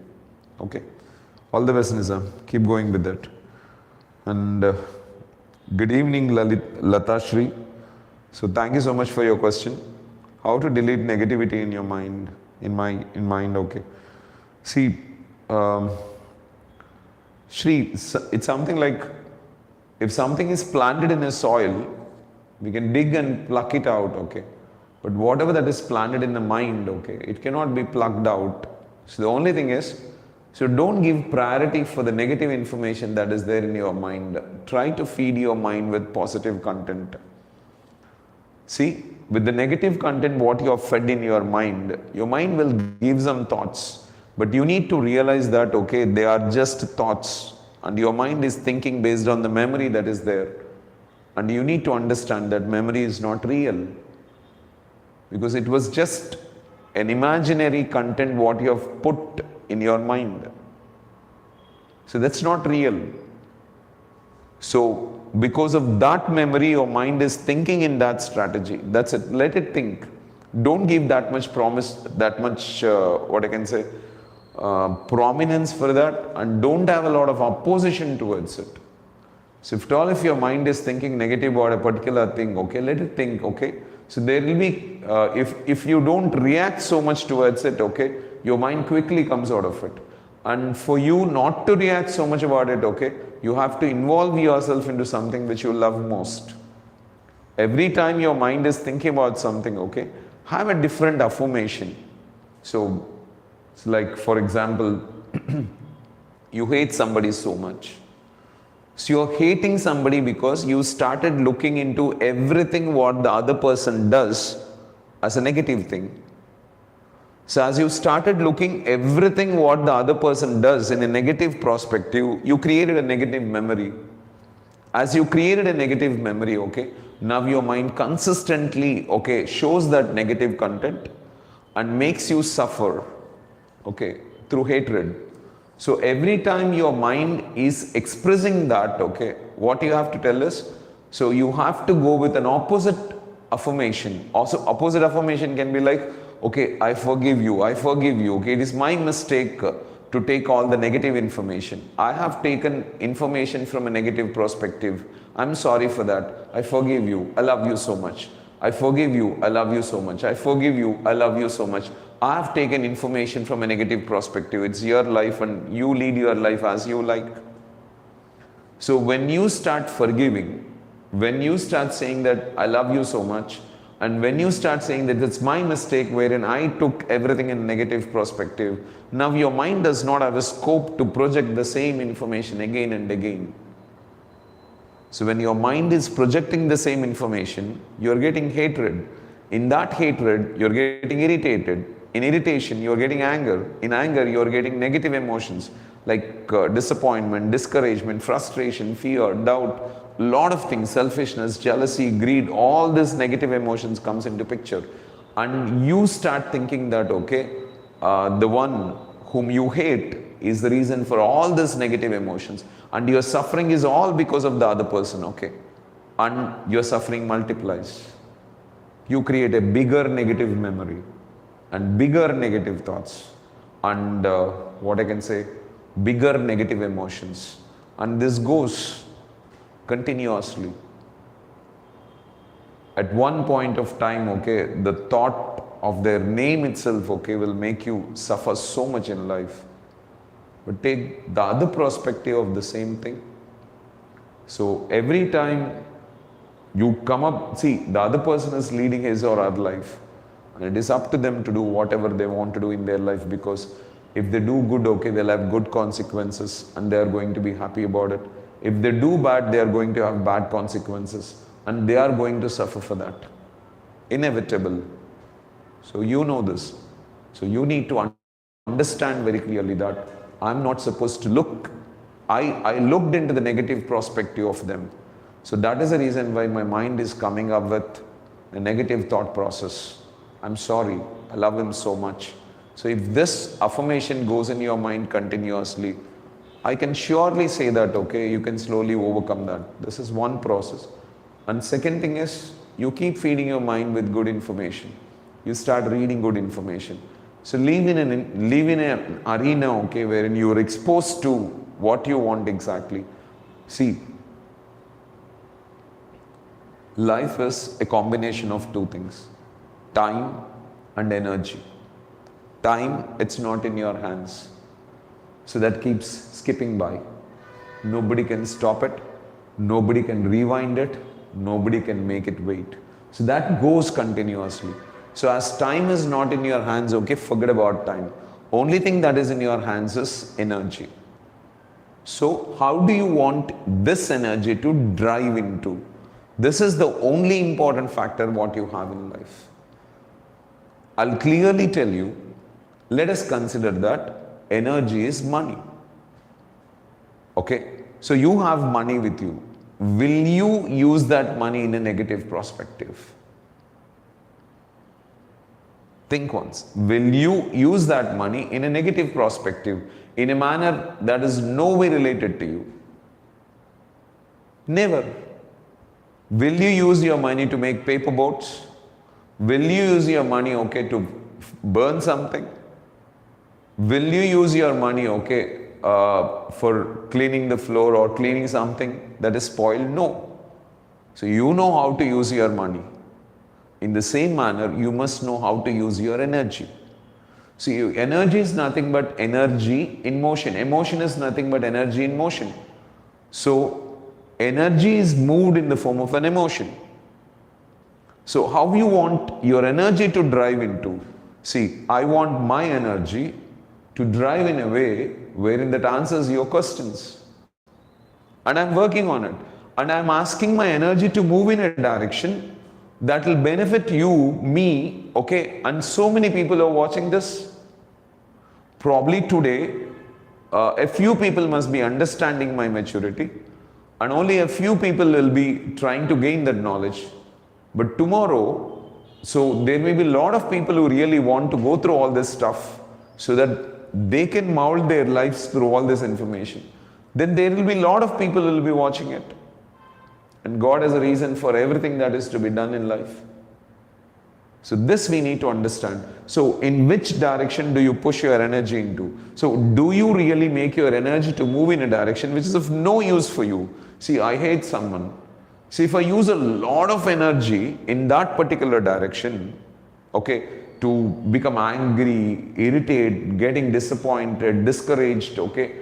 Okay. All the best, Nizam. Keep going with that. And good evening, Lata Shri. So thank you so much for your question. How to delete negativity in your mind? In mind, okay. See, Shri, it's something like, if something is planted in a soil, we can dig and pluck it out, okay. But whatever that is planted in the mind, okay, it cannot be plucked out. So the only thing is, so don't give priority for the negative information that is there in your mind. Try to feed your mind with positive content. See, with the negative content, what you are fed in your mind will give some thoughts. But you need to realize that, okay, they are just thoughts. And your mind is thinking based on the memory that is there. And you need to understand that memory is not real. Because it was just an imaginary content what you have put in your mind. So that's not real. So because of that memory, your mind is thinking in that strategy. That's it. Let it think. Don't give that much promise, that much, prominence for that, and don't have a lot of opposition towards it. So if your mind is thinking negative about a particular thing, okay, let it think, okay. So there will be, if you don't react so much towards it, okay, your mind quickly comes out of it. And for you not to react so much about it, okay, you have to involve yourself into something which you love most. Every time your mind is thinking about something, okay, have a different affirmation. So It's like, for example, you hate somebody so much. So you're hating somebody because you started looking into everything what the other person does as a negative thing. So as you started looking everything what the other person does in a negative perspective, you created a negative memory. As you created a negative memory, okay, now your mind consistently, okay, shows that negative content and makes you suffer, okay, through hatred. So every time your mind is expressing that, okay, what you have to tell is, so you have to go with an opposite affirmation. Also, opposite affirmation can be like, okay, I forgive you, okay, it is my mistake to take all the negative information. I have taken information from a negative perspective. I'm sorry for that. I forgive you. I love you so much. I forgive you. I love you so much. I forgive you. I love you so much. I have taken information from a negative perspective. It's your life and you lead your life as you like. So when you start forgiving, when you start saying that I love you so much, and when you start saying that it's my mistake wherein I took everything in negative perspective, now your mind does not have a scope to project the same information again and again. So when your mind is projecting the same information, you're getting hatred. In that hatred, you're getting irritated. In irritation, you're getting anger. In anger, you're getting negative emotions like disappointment, discouragement, frustration, fear, doubt, lot of things, selfishness, jealousy, greed, all these negative emotions comes into picture. And you start thinking that, okay, the one whom you hate is the reason for all these negative emotions. And your suffering is all because of the other person, okay? And your suffering multiplies. You create a bigger negative memory and bigger negative thoughts and what I can say, bigger negative emotions. And this goes continuously. At one point of time, okay, the thought of their name itself, okay, will make you suffer so much in life. But take the other perspective of the same thing. So every time you come up, see, the other person is leading his or her life. And it is up to them to do whatever they want to do in their life, because if they do good, okay, they'll have good consequences and they are going to be happy about it. If they do bad, they are going to have bad consequences and they are going to suffer for that. Inevitable. So you know this. So you need to understand very clearly that I'm not supposed to look. I looked into the negative perspective of them. So that is the reason why my mind is coming up with a negative thought process. I'm sorry, I love him so much. So if this affirmation goes in your mind continuously, I can surely say that, okay, you can slowly overcome that. This is one process. And second thing is, you keep feeding your mind with good information. You start reading good information. So live in an arena, okay, wherein you are exposed to what you want exactly. See, life is a combination of two things, time and energy. Time, it's not in your hands. So that keeps skipping by. Nobody can stop it. Nobody can rewind it. Nobody can make it wait. So that goes continuously. So as time is not in your hands, okay, forget about time. Only thing that is in your hands is energy. So how do you want this energy to drive into? This is the only important factor what you have in life. I'll clearly tell you, let us consider that energy is money. Okay, so you have money with you. Will you use that money in a negative perspective? Think once. Will you use that money in a negative perspective, in a manner that is no way related to you? Never. Will you use your money to make paper boats? Will you use your money, okay, to burn something? Will you use your money, okay, for cleaning the floor or cleaning something that is spoiled? No. So you know how to use your money. In the same manner, you must know how to use your energy. See, energy is nothing but energy in motion. Emotion is nothing but energy in motion. So energy is moved in the form of an emotion. So how you want your energy to drive into? See, I want my energy to drive in a way wherein that answers your questions. And I'm working on it. And I'm asking my energy to move in a direction that will benefit you, me, okay, and so many people are watching this. Probably today, a few people must be understanding my maturity, and only a few people will be trying to gain that knowledge. But tomorrow, so there may be a lot of people who really want to go through all this stuff so that they can mold their lives through all this information. Then there will be a lot of people who will be watching it. And God has a reason for everything that is to be done in life. So this we need to understand. So in which direction do you push your energy into? So do you really make your energy to move in a direction which is of no use for you? See, I hate someone. See, if I use a lot of energy in that particular direction, okay, to become angry, irritated, getting disappointed, discouraged, okay,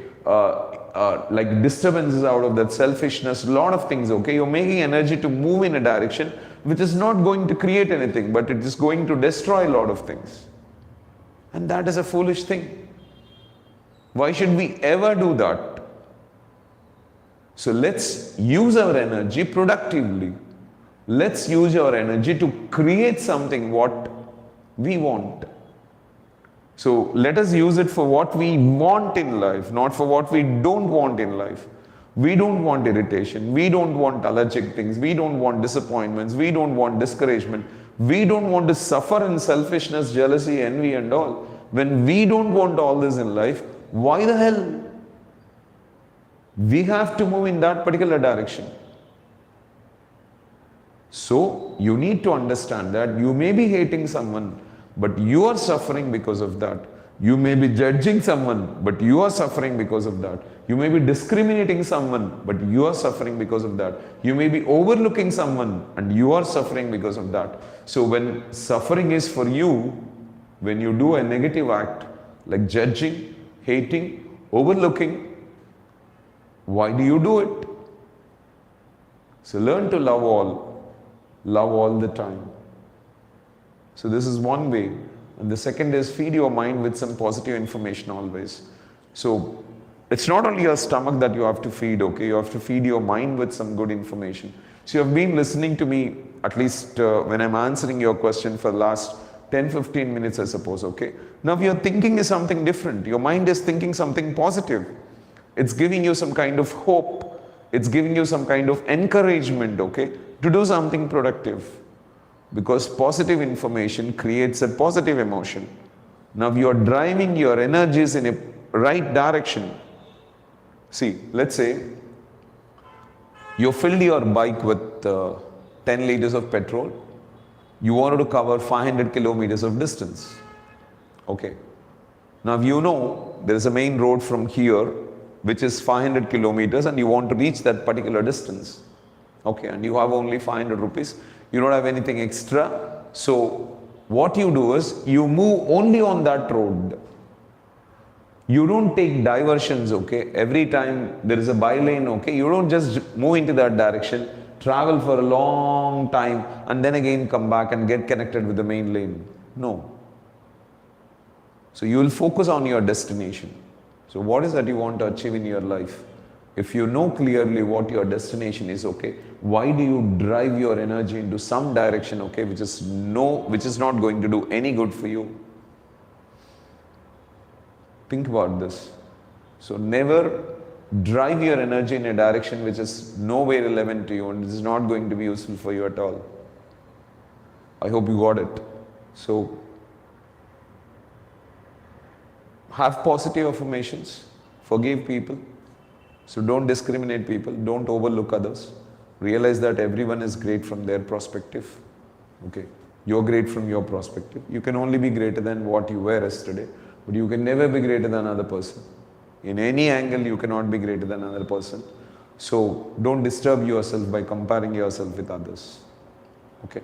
like disturbances out of that selfishness, a lot of things, okay, you're making energy to move in a direction which is not going to create anything, but it is going to destroy a lot of things. And that is a foolish thing. Why should we ever do that? So let's use our energy productively. Let's use our energy to create something what we want. So let us use it for what we want in life, not for what we don't want in life. We don't want irritation. We don't want allergic things. We don't want disappointments. We don't want discouragement. We don't want to suffer in selfishness, jealousy, envy and all. When we don't want all this in life, why the hell? We have to move in that particular direction. So you need to understand that you may be hating someone, but you are suffering because of that. You may be judging someone, but you are suffering because of that. You may be discriminating someone, but you are suffering because of that. You may be overlooking someone and you are suffering because of that. So when suffering is for you, when you do a negative act like judging, hating, overlooking, why do you do it? So learn to love all the time. So this is one way. And the second is feed your mind with some positive information always. So it's not only your stomach that you have to feed, okay? You have to feed your mind with some good information. So you have been listening to me at least when I'm answering your question for the last 10-15 minutes, I suppose, okay? Now your thinking is something different. Your mind is thinking something positive. It's giving you some kind of hope. It's giving you some kind of encouragement, okay? To do something productive. Because positive information creates a positive emotion. Now you are driving your energies in a right direction. See, let's say you filled your bike with 10 liters of petrol. You wanted to cover 500 kilometers of distance. Okay. Now you know there is a main road from here which is 500 kilometers and you want to reach that particular distance. Okay, and you have only 500 rupees. You don't have anything extra. So what you do is you move only on that road. You don't take diversions, okay? Every time there is a by lane, okay? You don't just move into that direction, travel for a long time and then again come back and get connected with the main lane. No. So you will focus on your destination. So what is that you want to achieve in your life? If you know clearly what your destination is, okay, why do you drive your energy into some direction, okay, which is not going to do any good for you? Think about this. So never drive your energy in a direction which is no way relevant to you and is not going to be useful for you at all. I hope you got it. So have positive affirmations, forgive people. So don't discriminate people, don't overlook others. Realize that everyone is great from their perspective. Okay, you're great from your perspective. You can only be greater than what you were yesterday, but you can never be greater than another person. In any angle, you cannot be greater than another person. So don't disturb yourself by comparing yourself with others. Okay,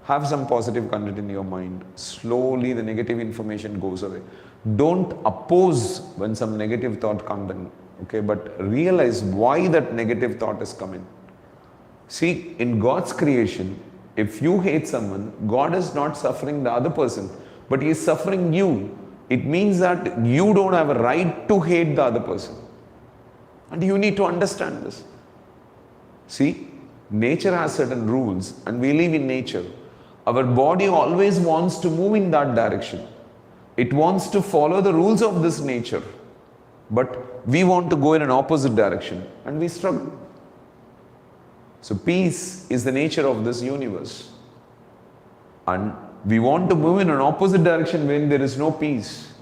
have some positive content in your mind. Slowly the negative information goes away. Don't oppose when some negative thought comes in. Okay, but realize why that negative thought is coming. See, in God's creation, if you hate someone, God is not suffering the other person, but He is suffering you. it means that you don't have a right to hate the other person. And you need to understand this. See, nature has certain rules and we live in nature. Our body always wants to move in that direction. It wants to follow the rules of this nature. But we want to go in an opposite direction and we struggle. So peace is the nature of this universe. And we want to move in an opposite direction when there is no peace.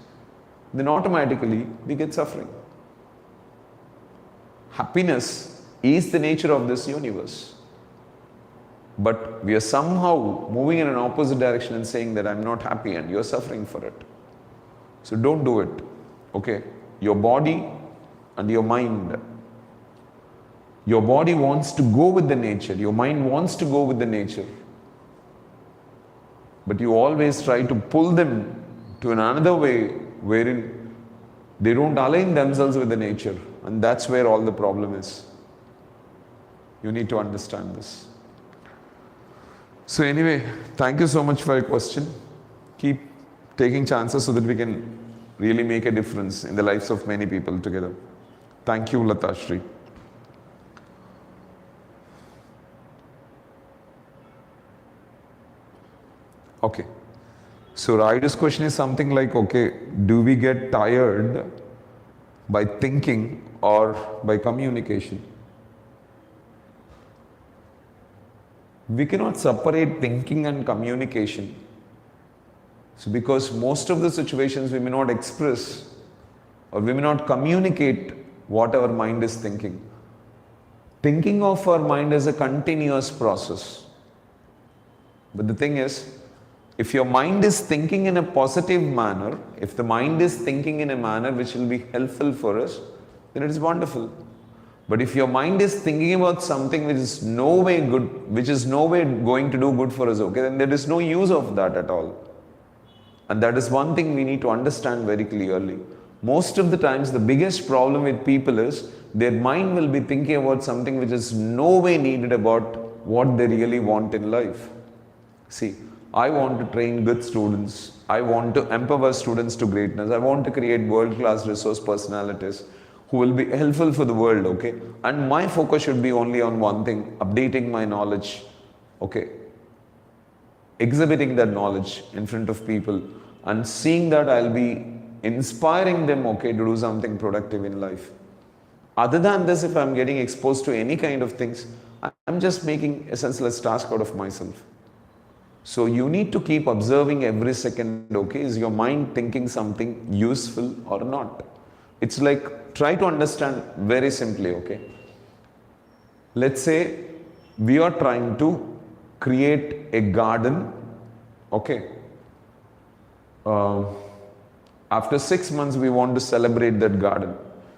Then automatically we get suffering. Happiness is the nature of this universe. But we are somehow moving in an opposite direction and saying that I'm not happy and you're suffering for it. So don't do it. Okay? Your body and your mind. Your body wants to go with the nature. Your mind wants to go with the nature. But you always try to pull them to another way wherein they don't align themselves with the nature. And that's where all the problem is. You need to understand this. So anyway, thank you so much for your question. Keep taking chances so that we can really make a difference in the lives of many people together. Thank you, Lata Shri. Okay. So Raidu's question is something like, okay, do we get tired by thinking or by communication? We cannot separate thinking and communication. So because most of the situations we may not express or we may not communicate what our mind is thinking. Thinking of our mind is a continuous process. But the thing is, if your mind is thinking in a positive manner, if the mind is thinking in a manner which will be helpful for us, then it is wonderful. But if your mind is thinking about something which is no way good, which is no way going to do good for us, okay, then there is no use of that at all. And that is one thing we need to understand very clearly. Most of the times, the biggest problem with people is their mind will be thinking about something which is no way needed about what they really want in life. See, I want to train good students. I want to empower students to greatness. I want to create world-class resource personalities who will be helpful for the world, okay? And my focus should be only on one thing, updating my knowledge, okay? Exhibiting that knowledge in front of people and seeing that I'll be inspiring them, okay, to do something productive in life. Other than this, if I'm getting exposed to any kind of things, I'm just making a senseless task out of myself. So you need to keep observing every second, okay, is your mind thinking something useful or not? It's like, try to understand very simply, okay? Let's say we are trying to create a garden, okay? After 6 months, we want to celebrate that garden.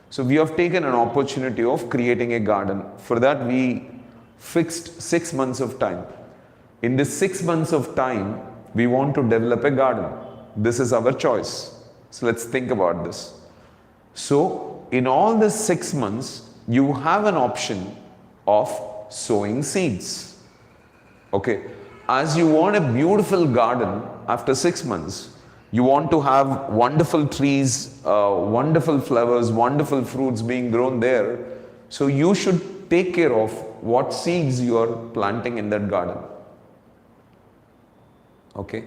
So we have taken an opportunity of creating a garden. For that, we fixed 6 months of time. In this 6 months of time, we want to develop a garden. This is our choice. So let's think about this. So in all these 6 months, you have an option of sowing seeds. Okay. As you want a beautiful garden after 6 months, you want to have wonderful trees, wonderful flowers, wonderful fruits being grown there. So you should take care of what seeds you are planting in that garden. Okay.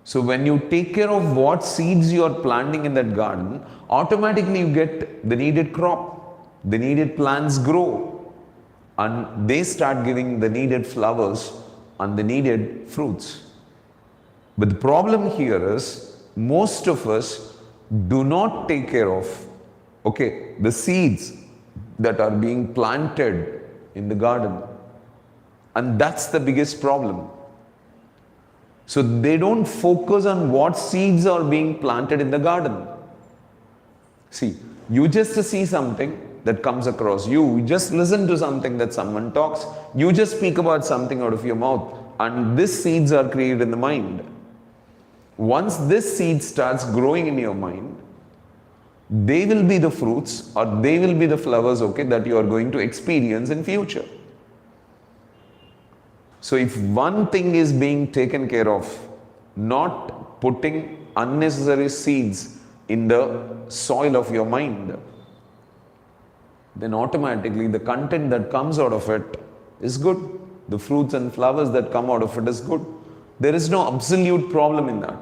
So when you take care of what seeds you are planting in that garden, automatically you get the needed crop. The needed plants grow and they start giving the needed flowers and the needed fruits. But the problem here is most of us do not take care of, okay, the seeds that are being planted in the garden. And that's the biggest problem. So they don't focus on what seeds are being planted in the garden. See, you just see something that comes across you just listen to something that someone talks, you just speak about something out of your mouth, and these seeds are created in the mind. Once this seed starts growing in your mind, they will be the fruits or they will be the flowers, okay, that you are going to experience in future. So if one thing is being taken care of, not putting unnecessary seeds in the soil of your mind, then automatically the content that comes out of it is good. The fruits and flowers that come out of it is good. There is no absolute problem in that.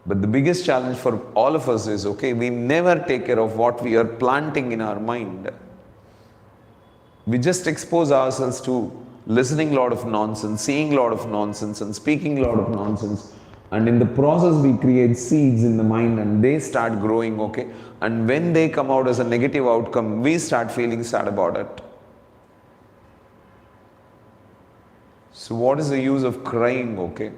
But the biggest challenge for all of us is, okay, we never take care of what we are planting in our mind. We just expose ourselves to listening a lot of nonsense, seeing a lot of nonsense, and speaking a lot of nonsense. And in the process, we create seeds in the mind and they start growing, okay? And when they come out as a negative outcome, we start feeling sad about it. So what is the use of crying, okay?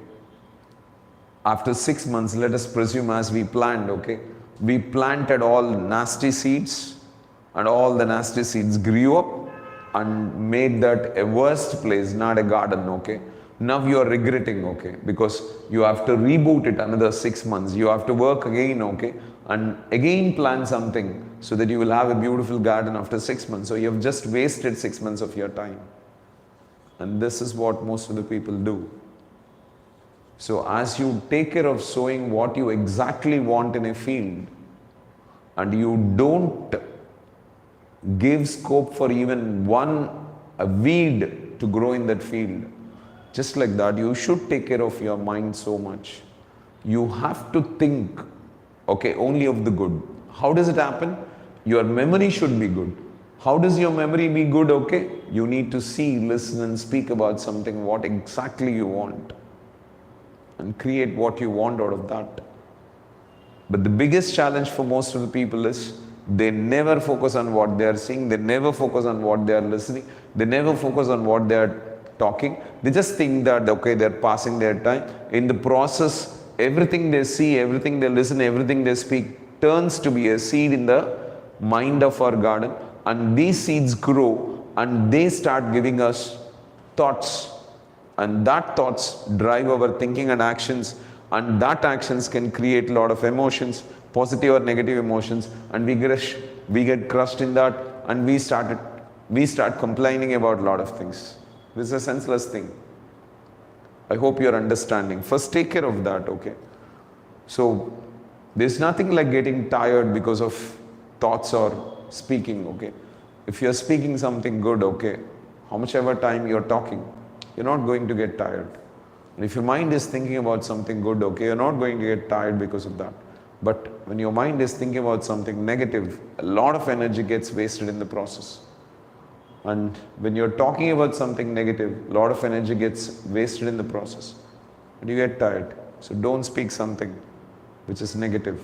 After 6 months, let us presume as we planned, okay? We planted all nasty seeds and all the nasty seeds grew up and made that a worst place, not a garden, okay? Now you are regretting, okay? Because you have to reboot it another 6 months. You have to work again, okay? And again plan something so that you will have a beautiful garden after 6 months. So you have just wasted 6 months of your time. And this is what most of the people do. So as you take care of sowing what you exactly want in a field, and you don't give scope for even a weed to grow in that field, just like that, you should take care of your mind so much. You have to think, okay, only of the good. How does it happen? Your memory should be good. How does your memory be good? Okay, you need to see, listen and speak about something, what exactly you want, and create what you want out of that. But the biggest challenge for most of the people is they never focus on what they are seeing, they never focus on what they are listening, they never focus on what they are talking. They just think that, okay, they're passing their time. In the process, everything they see, everything they listen, everything they speak turns to be a seed in the mind of our garden, and these seeds grow and they start giving us thoughts, and that thoughts drive our thinking and actions, and that actions can create a lot of emotions, positive or negative emotions, and we get crushed in that, and we start complaining about a lot of things. This is a senseless thing. I hope you are understanding. First take care of that, okay? So there's nothing like getting tired because of thoughts or speaking, okay? If you're speaking something good, okay, how much ever time you're talking, you're not going to get tired. And if your mind is thinking about something good, okay, you're not going to get tired because of that. But when your mind is thinking about something negative, a lot of energy gets wasted in the process. And when you're talking about something negative, a lot of energy gets wasted in the process. And you get tired. So don't speak something which is negative.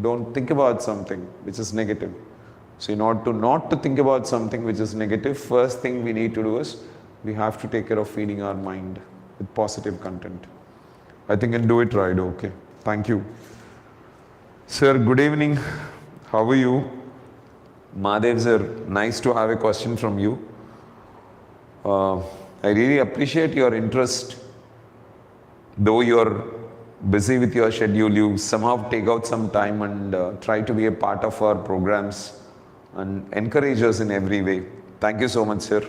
Don't think about something which is negative. So in order to not to think about something which is negative, first thing we need to do is we have to take care of feeding our mind with positive content. I think I can do it right, okay. Thank you. Sir, good evening. How are you? Madhav sir, nice to have a question from you. I really appreciate your interest. Though you're busy with your schedule, you somehow take out some time and try to be a part of our programs and encourage us in every way. Thank you so much, sir.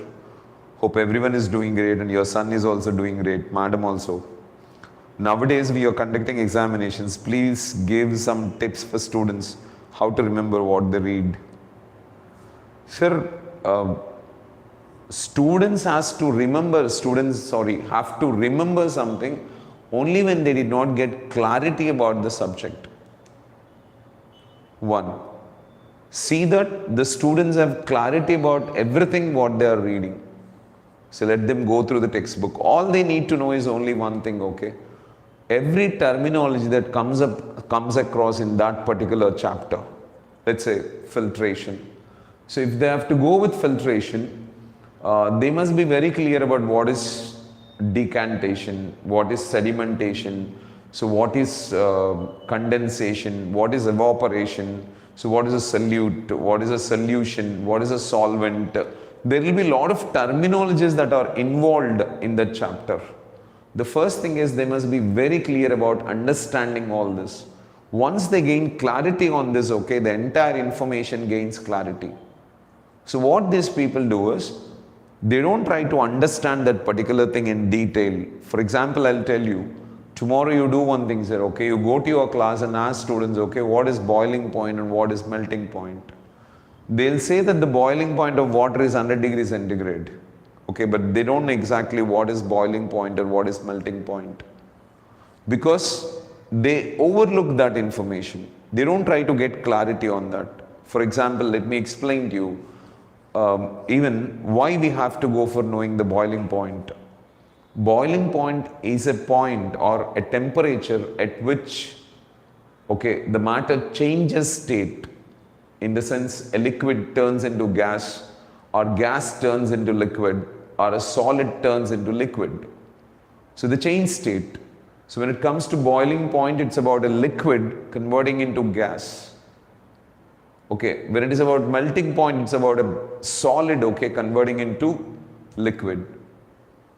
Hope everyone is doing great and your son is also doing great, madam also. Nowadays we are conducting examinations. Please give some tips for students how to remember what they read. Sir, students have to remember something only when they did not get clarity about the subject. One, see that the students have clarity about everything what they are reading. So let them go through the textbook. All they need to know is only one thing, okay? Every terminology that comes across in that particular chapter, let's say filtration. So if they have to go with filtration, they must be very clear about what is decantation, what is sedimentation, so what is condensation, what is evaporation, so what is a solute, what is a solution, what is a solvent. There will be a lot of terminologies that are involved in that chapter. The first thing is they must be very clear about understanding all this. Once they gain clarity on this, okay, the entire information gains clarity. So what these people do is, they don't try to understand that particular thing in detail. For example, I'll tell you, Tomorrow you do one thing, sir, okay? You go to your class and ask students, okay, what is boiling point and what is melting point? They'll say that the boiling point of water is 100 degrees centigrade, okay, but they don't know exactly what is boiling point or what is melting point, because they overlook that information. They don't try to get clarity on that. For example, let me explain to you even why we have to go for knowing the boiling point. Boiling point is a point or a temperature at which, okay, the matter changes state. In the sense, a liquid turns into gas, or gas turns into liquid, or a solid turns into liquid. So the change state. So when it comes to boiling point, it's about a liquid converting into gas. Okay, when it is about melting point, it's about a solid, okay, converting into liquid.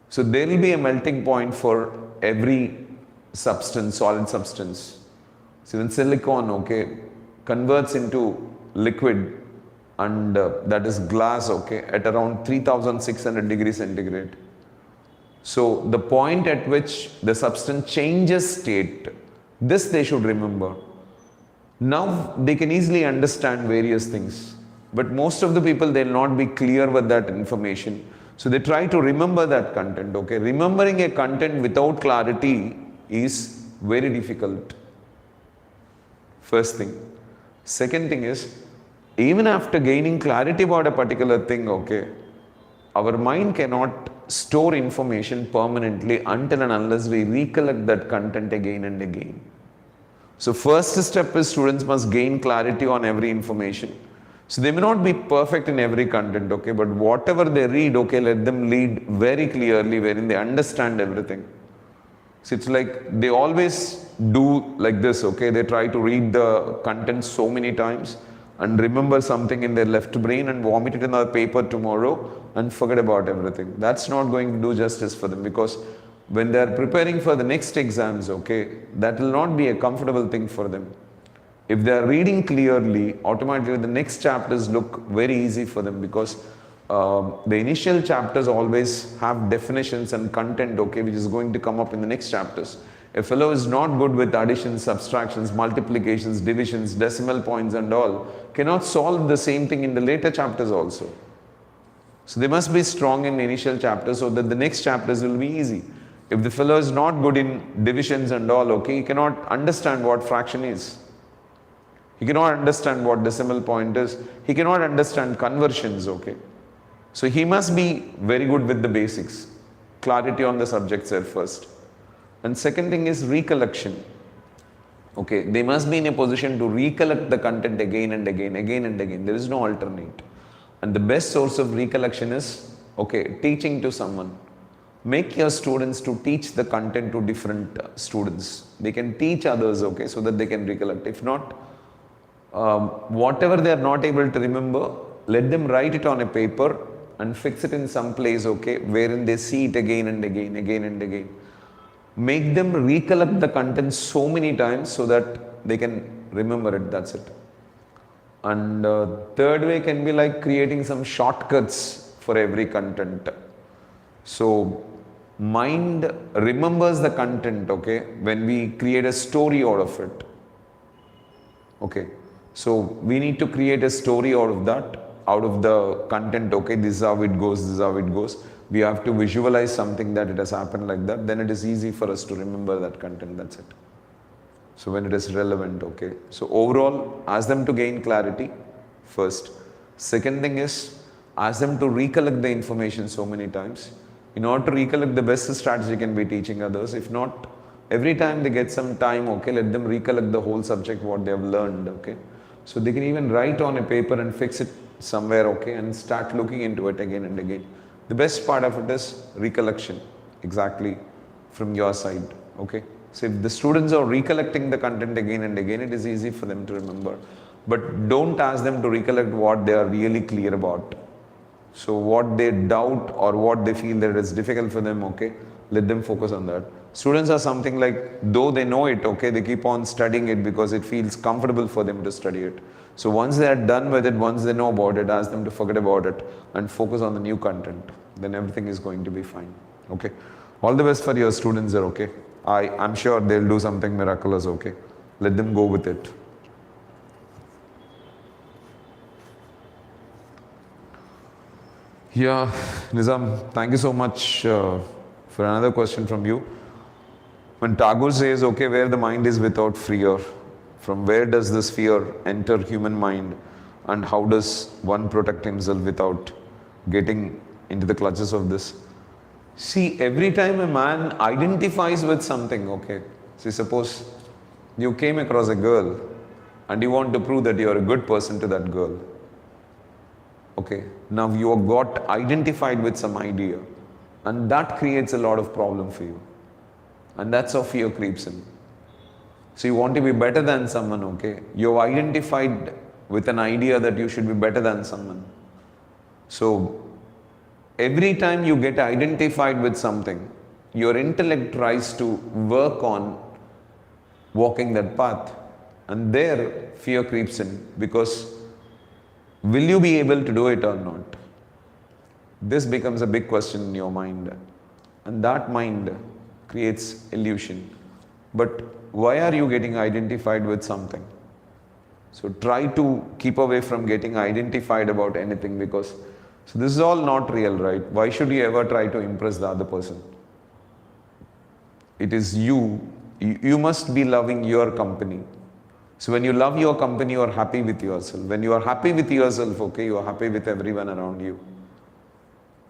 So there will be a melting point for every substance, solid substance. So when silicon, okay, converts into liquid, and that is glass, okay, at around 3600 degrees centigrade. So the point at which the substance changes state, this they should remember. Now they can easily understand various things, but most of the people, they'll not be clear with that information. So they try to remember that content, okay. Remembering a content without clarity is very difficult. First thing. Second thing is, even after gaining clarity about a particular thing, okay, our mind cannot store information permanently until and unless we recollect that content again and again. So first step is students must gain clarity on every information. So they may not be perfect in every content, okay, but whatever they read, okay, let them read very clearly, wherein they understand everything. So it's like they always do like this, okay, they try to read the content so many times and remember something in their left brain and vomit it in the paper tomorrow and forget about everything. That's not going to do justice for them, because when they are preparing for the next exams, okay, that will not be a comfortable thing for them. If they are reading clearly, automatically the next chapters look very easy for them, because the initial chapters always have definitions and content, okay, which is going to come up in the next chapters. A fellow is not good with additions, subtractions, multiplications, divisions, decimal points and all, cannot solve the same thing in the later chapters also. So they must be strong in the initial chapters so that the next chapters will be easy. If the fellow is not good in divisions and all, okay, he cannot understand what fraction is. He cannot understand what decimal point is. He cannot understand conversions, okay. So he must be very good with the basics. Clarity on the subjects there first. And second thing is recollection. Okay, they must be in a position to recollect the content again and again, again and again. There is no alternate. And the best source of recollection is, okay, teaching to someone. Make your students to teach the content to different students. They can teach others, okay, so that they can recollect. If not, whatever they are not able to remember, let them write it on a paper and fix it in some place, okay, wherein they see it again and again, again and again. Make them recollect the content so many times so that they can remember it, that's it. And third way can be like creating some shortcuts for every content. So mind remembers the content, okay, when we create a story out of it. Okay, so we need to create a story out of that, out of the content, okay, this is how it goes, this is how it goes. We have to visualize something that it has happened like that, then it is easy for us to remember that content, that's it. So when it is relevant, okay. So overall, ask them to gain clarity first. Second thing is, ask them to recollect the information so many times. In order to recollect, the best strategy can be teaching others. If not, every time they get some time, okay, let them recollect the whole subject, what they have learned, okay. So they can even write on a paper and fix it somewhere, okay, and start looking into it again and again. The best part of it is recollection, exactly from your side, okay. So if the students are recollecting the content again and again, it is easy for them to remember. But don't ask them to recollect what they are really clear about. So what they doubt or what they feel that it is difficult for them, okay, let them focus on that. Students are something like, though they know it, okay, they keep on studying it because it feels comfortable for them to study it. So once they are done with it, once they know about it, ask them to forget about it and focus on the new content. Then everything is going to be fine, okay. All the best for your students there, okay. I'm sure they'll do something miraculous, okay? Let them go with it. Yeah, Nizam, thank you so much for another question from you. When Tagore says, okay, where the mind is without fear, from where does this fear enter human mind, and how does one protect himself without getting into the clutches of this? See, every time a man identifies with something, okay, see, suppose you came across a girl and you want to prove that you are a good person to that girl. Okay, now you have got identified with some idea, and that creates a lot of problem for you. And that's how fear creeps in. So you want to be better than someone, okay? You've identified with an idea that you should be better than someone. So every time you get identified with something, your intellect tries to work on walking that path. And there fear creeps in, because will you be able to do it or not? This becomes a big question in your mind. And that mind creates illusion. But why are you getting identified with something? So try to keep away from getting identified about anything, because so this is all not real, right? Why should you ever try to impress the other person? It is you. You must be loving your company. So when you love your company, you are happy with yourself. When you are happy with yourself, okay, you are happy with everyone around you.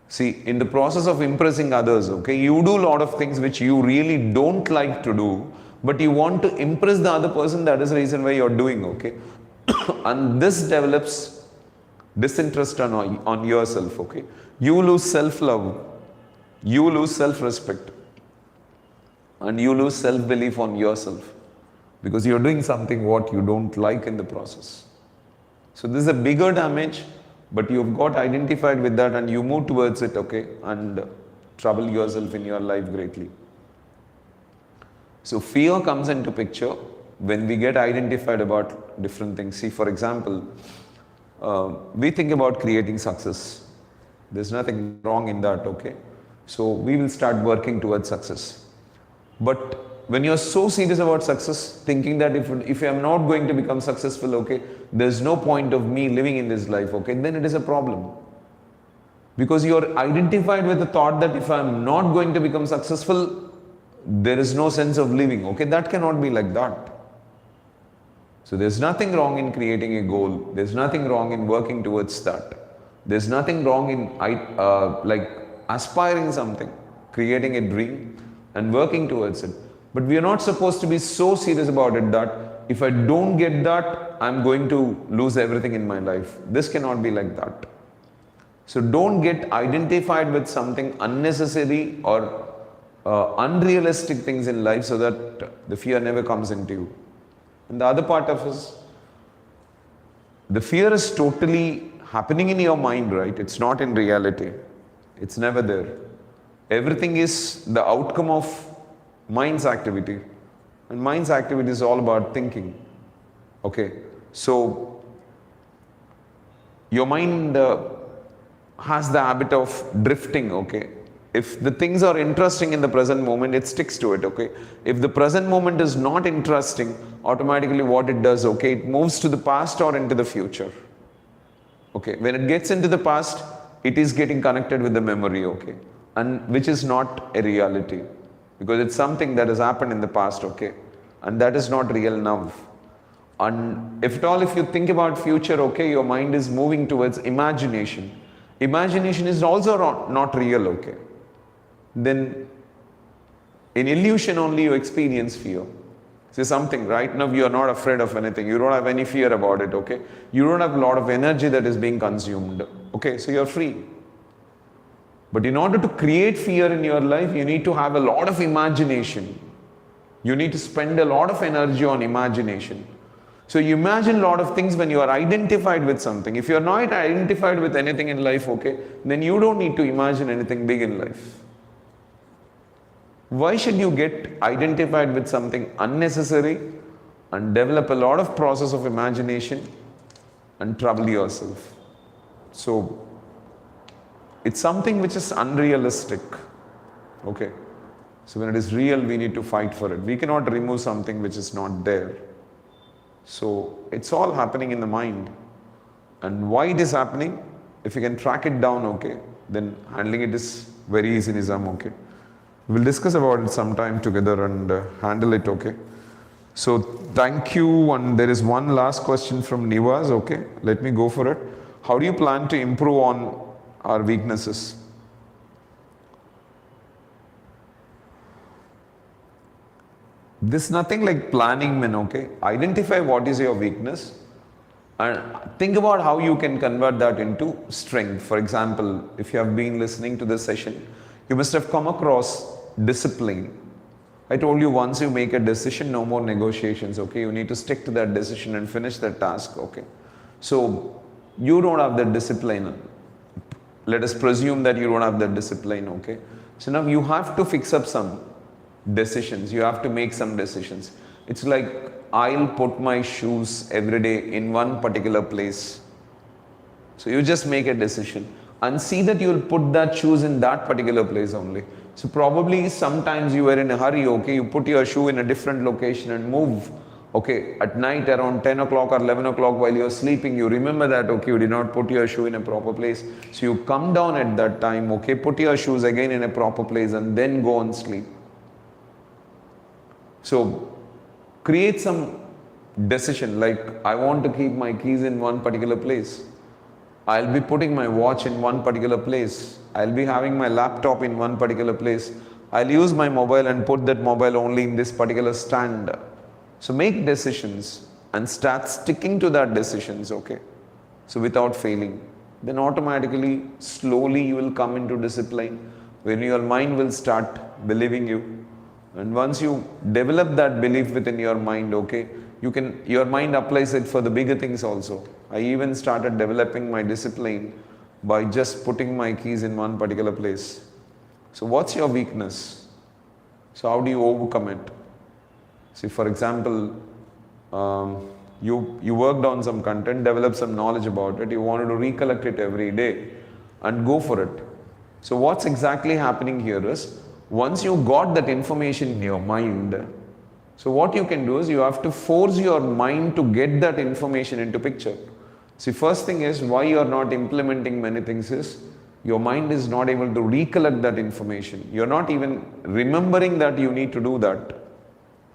See, in the process of impressing others, okay, you do a lot of things which you really don't like to do, but you want to impress the other person. That is the reason why you're doing, okay? And this develops disinterest on yourself, okay? You lose self-love, you lose self-respect, and you lose self-belief on yourself, because you're doing something what you don't like in the process. So this is a bigger damage, but you've got identified with that and you move towards it, okay, and trouble yourself in your life greatly. So fear comes into picture when we get identified about different things. See, for example, we think about creating success. There's nothing wrong in that, okay? So we will start working towards success. But when you're so serious about success, thinking that if I'm not going to become successful, okay, there's no point of me living in this life, okay, then it is a problem. Because you're identified with the thought that if I'm not going to become successful, there is no sense of living, okay, that cannot be like that. So there's nothing wrong in creating a goal. There's nothing wrong in working towards that. There's nothing wrong in like aspiring something, creating a dream and working towards it. But we are not supposed to be so serious about it that if I don't get that, I'm going to lose everything in my life. This cannot be like that. So don't get identified with something unnecessary or unrealistic things in life, so that the fear never comes into you. And the other part of is, the fear is totally happening in your mind, right? It's not in reality. It's never there. Everything is the outcome of mind's activity, and mind's activity is all about thinking, okay? So your mind has the habit of drifting, okay? If the things are interesting in the present moment, it sticks to it, okay? If the present moment is not interesting, automatically what it does, okay, it moves to the past or into the future, okay? When it gets into the past, it is getting connected with the memory, okay? And which is not a reality, because it's something that has happened in the past, okay? And that is not real now. And if at all, if you think about future, okay, your mind is moving towards imagination. Imagination is also not real, okay? Then in illusion only you experience fear. See something, right now you are not afraid of anything. You don't have any fear about it, okay? You don't have a lot of energy that is being consumed, okay? So you're free. But in order to create fear in your life, you need to have a lot of imagination. You need to spend a lot of energy on imagination. So you imagine a lot of things when you are identified with something. If you're not identified with anything in life, okay, then you don't need to imagine anything big in life. Why should you get identified with something unnecessary and develop a lot of process of imagination and trouble yourself? So it's something which is unrealistic, okay? So when it is real, we need to fight for it. We cannot remove something which is not there. So it's all happening in the mind. And why it is happening, if you can track it down, okay, then handling it is very easy, Nizam, okay. We'll discuss about it sometime together and handle it, okay. So thank you, and there is one last question from Nivas, okay. Let me go for it. How do you plan to improve on our weaknesses? This is nothing like planning, man, okay. Identify what is your weakness and think about how you can convert that into strength. For example, if you have been listening to this session, you must have come across discipline. I told you, once you make a decision, no more negotiations, okay. You need to stick to that decision and finish that task, okay. So you don't have that discipline. Let us presume that you don't have that discipline, okay. So now you have to fix up some decisions. You have to make some decisions. It's like, I'll put my shoes every day in one particular place. So you just make a decision and see that you'll put that shoes in that particular place only. So probably sometimes you were in a hurry, okay, you put your shoe in a different location and move, okay, at night around 10 o'clock or 11 o'clock while you're sleeping, you remember that, okay, you did not put your shoe in a proper place. So you come down at that time, okay, put your shoes again in a proper place and then go and sleep. So create some decision, like I want to keep my keys in one particular place. I'll be putting my watch in one particular place. I'll be having my laptop in one particular place. I'll use my mobile and put that mobile only in this particular stand. So make decisions and start sticking to that decisions, okay? So without failing. Then automatically, slowly you will come into discipline when your mind will start believing you. And once you develop that belief within your mind, okay, your mind applies it for the bigger things also. I even started developing my discipline by just putting my keys in one particular place. So what's your weakness? So how do you overcome it? See, for example, you worked on some content, developed some knowledge about it, you wanted to recollect it every day and go for it. So what's exactly happening here is, once you got that information in your mind, so what you can do is you have to force your mind to get that information into picture. See, first thing is why you are not implementing many things is your mind is not able to recollect that information. You're not even remembering that you need to do that.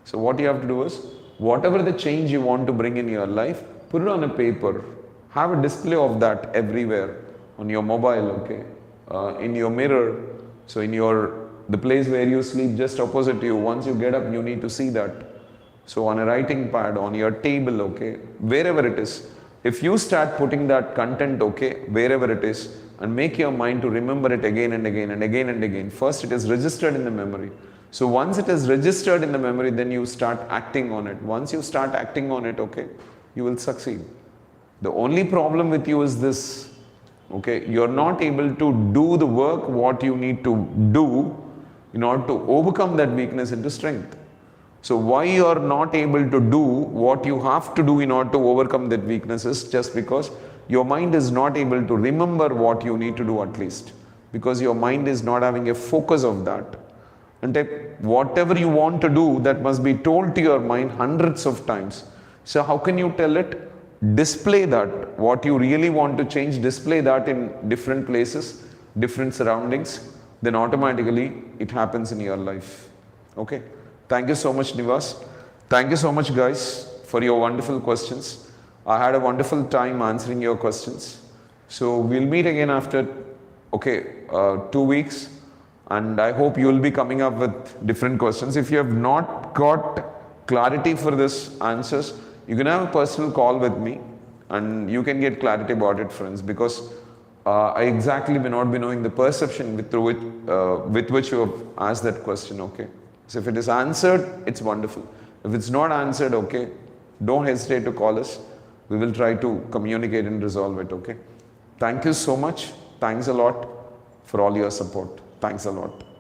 So what you have to do is, whatever the change you want to bring in your life, put it on a paper. Have a display of that everywhere, on your mobile, okay, in your mirror, so in the place where you sleep just opposite to you. Once you get up, you need to see that. So on a writing pad, on your table, okay, wherever it is. If you start putting that content, okay, wherever it is, and make your mind to remember it again and again and again and again. First, it is registered in the memory. So once it is registered in the memory, then you start acting on it. Once you start acting on it, okay, you will succeed. The only problem with you is this, okay, you're not able to do the work what you need to do in order to overcome that weakness into strength. So why you are not able to do what you have to do in order to overcome that weakness is just because your mind is not able to remember what you need to do at least. Because your mind is not having a focus of that. And whatever you want to do, that must be told to your mind hundreds of times. So how can you tell it? Display that. What you really want to change, display that in different places, different surroundings. Then automatically it happens in your life. Okay. Thank you so much, Nivas. Thank you so much, guys, for your wonderful questions. I had a wonderful time answering your questions. So we'll meet again after 2 weeks, and I hope you will be coming up with different questions. If you have not got clarity for this answers, you can have a personal call with me and you can get clarity about it, friends, because I exactly may not be knowing the perception with which you have asked that question, okay. So if it is answered, it's wonderful. If it's not answered, okay, don't hesitate to call us. We will try to communicate and resolve it, okay. Thank you so much. Thanks a lot for all your support. Thanks a lot.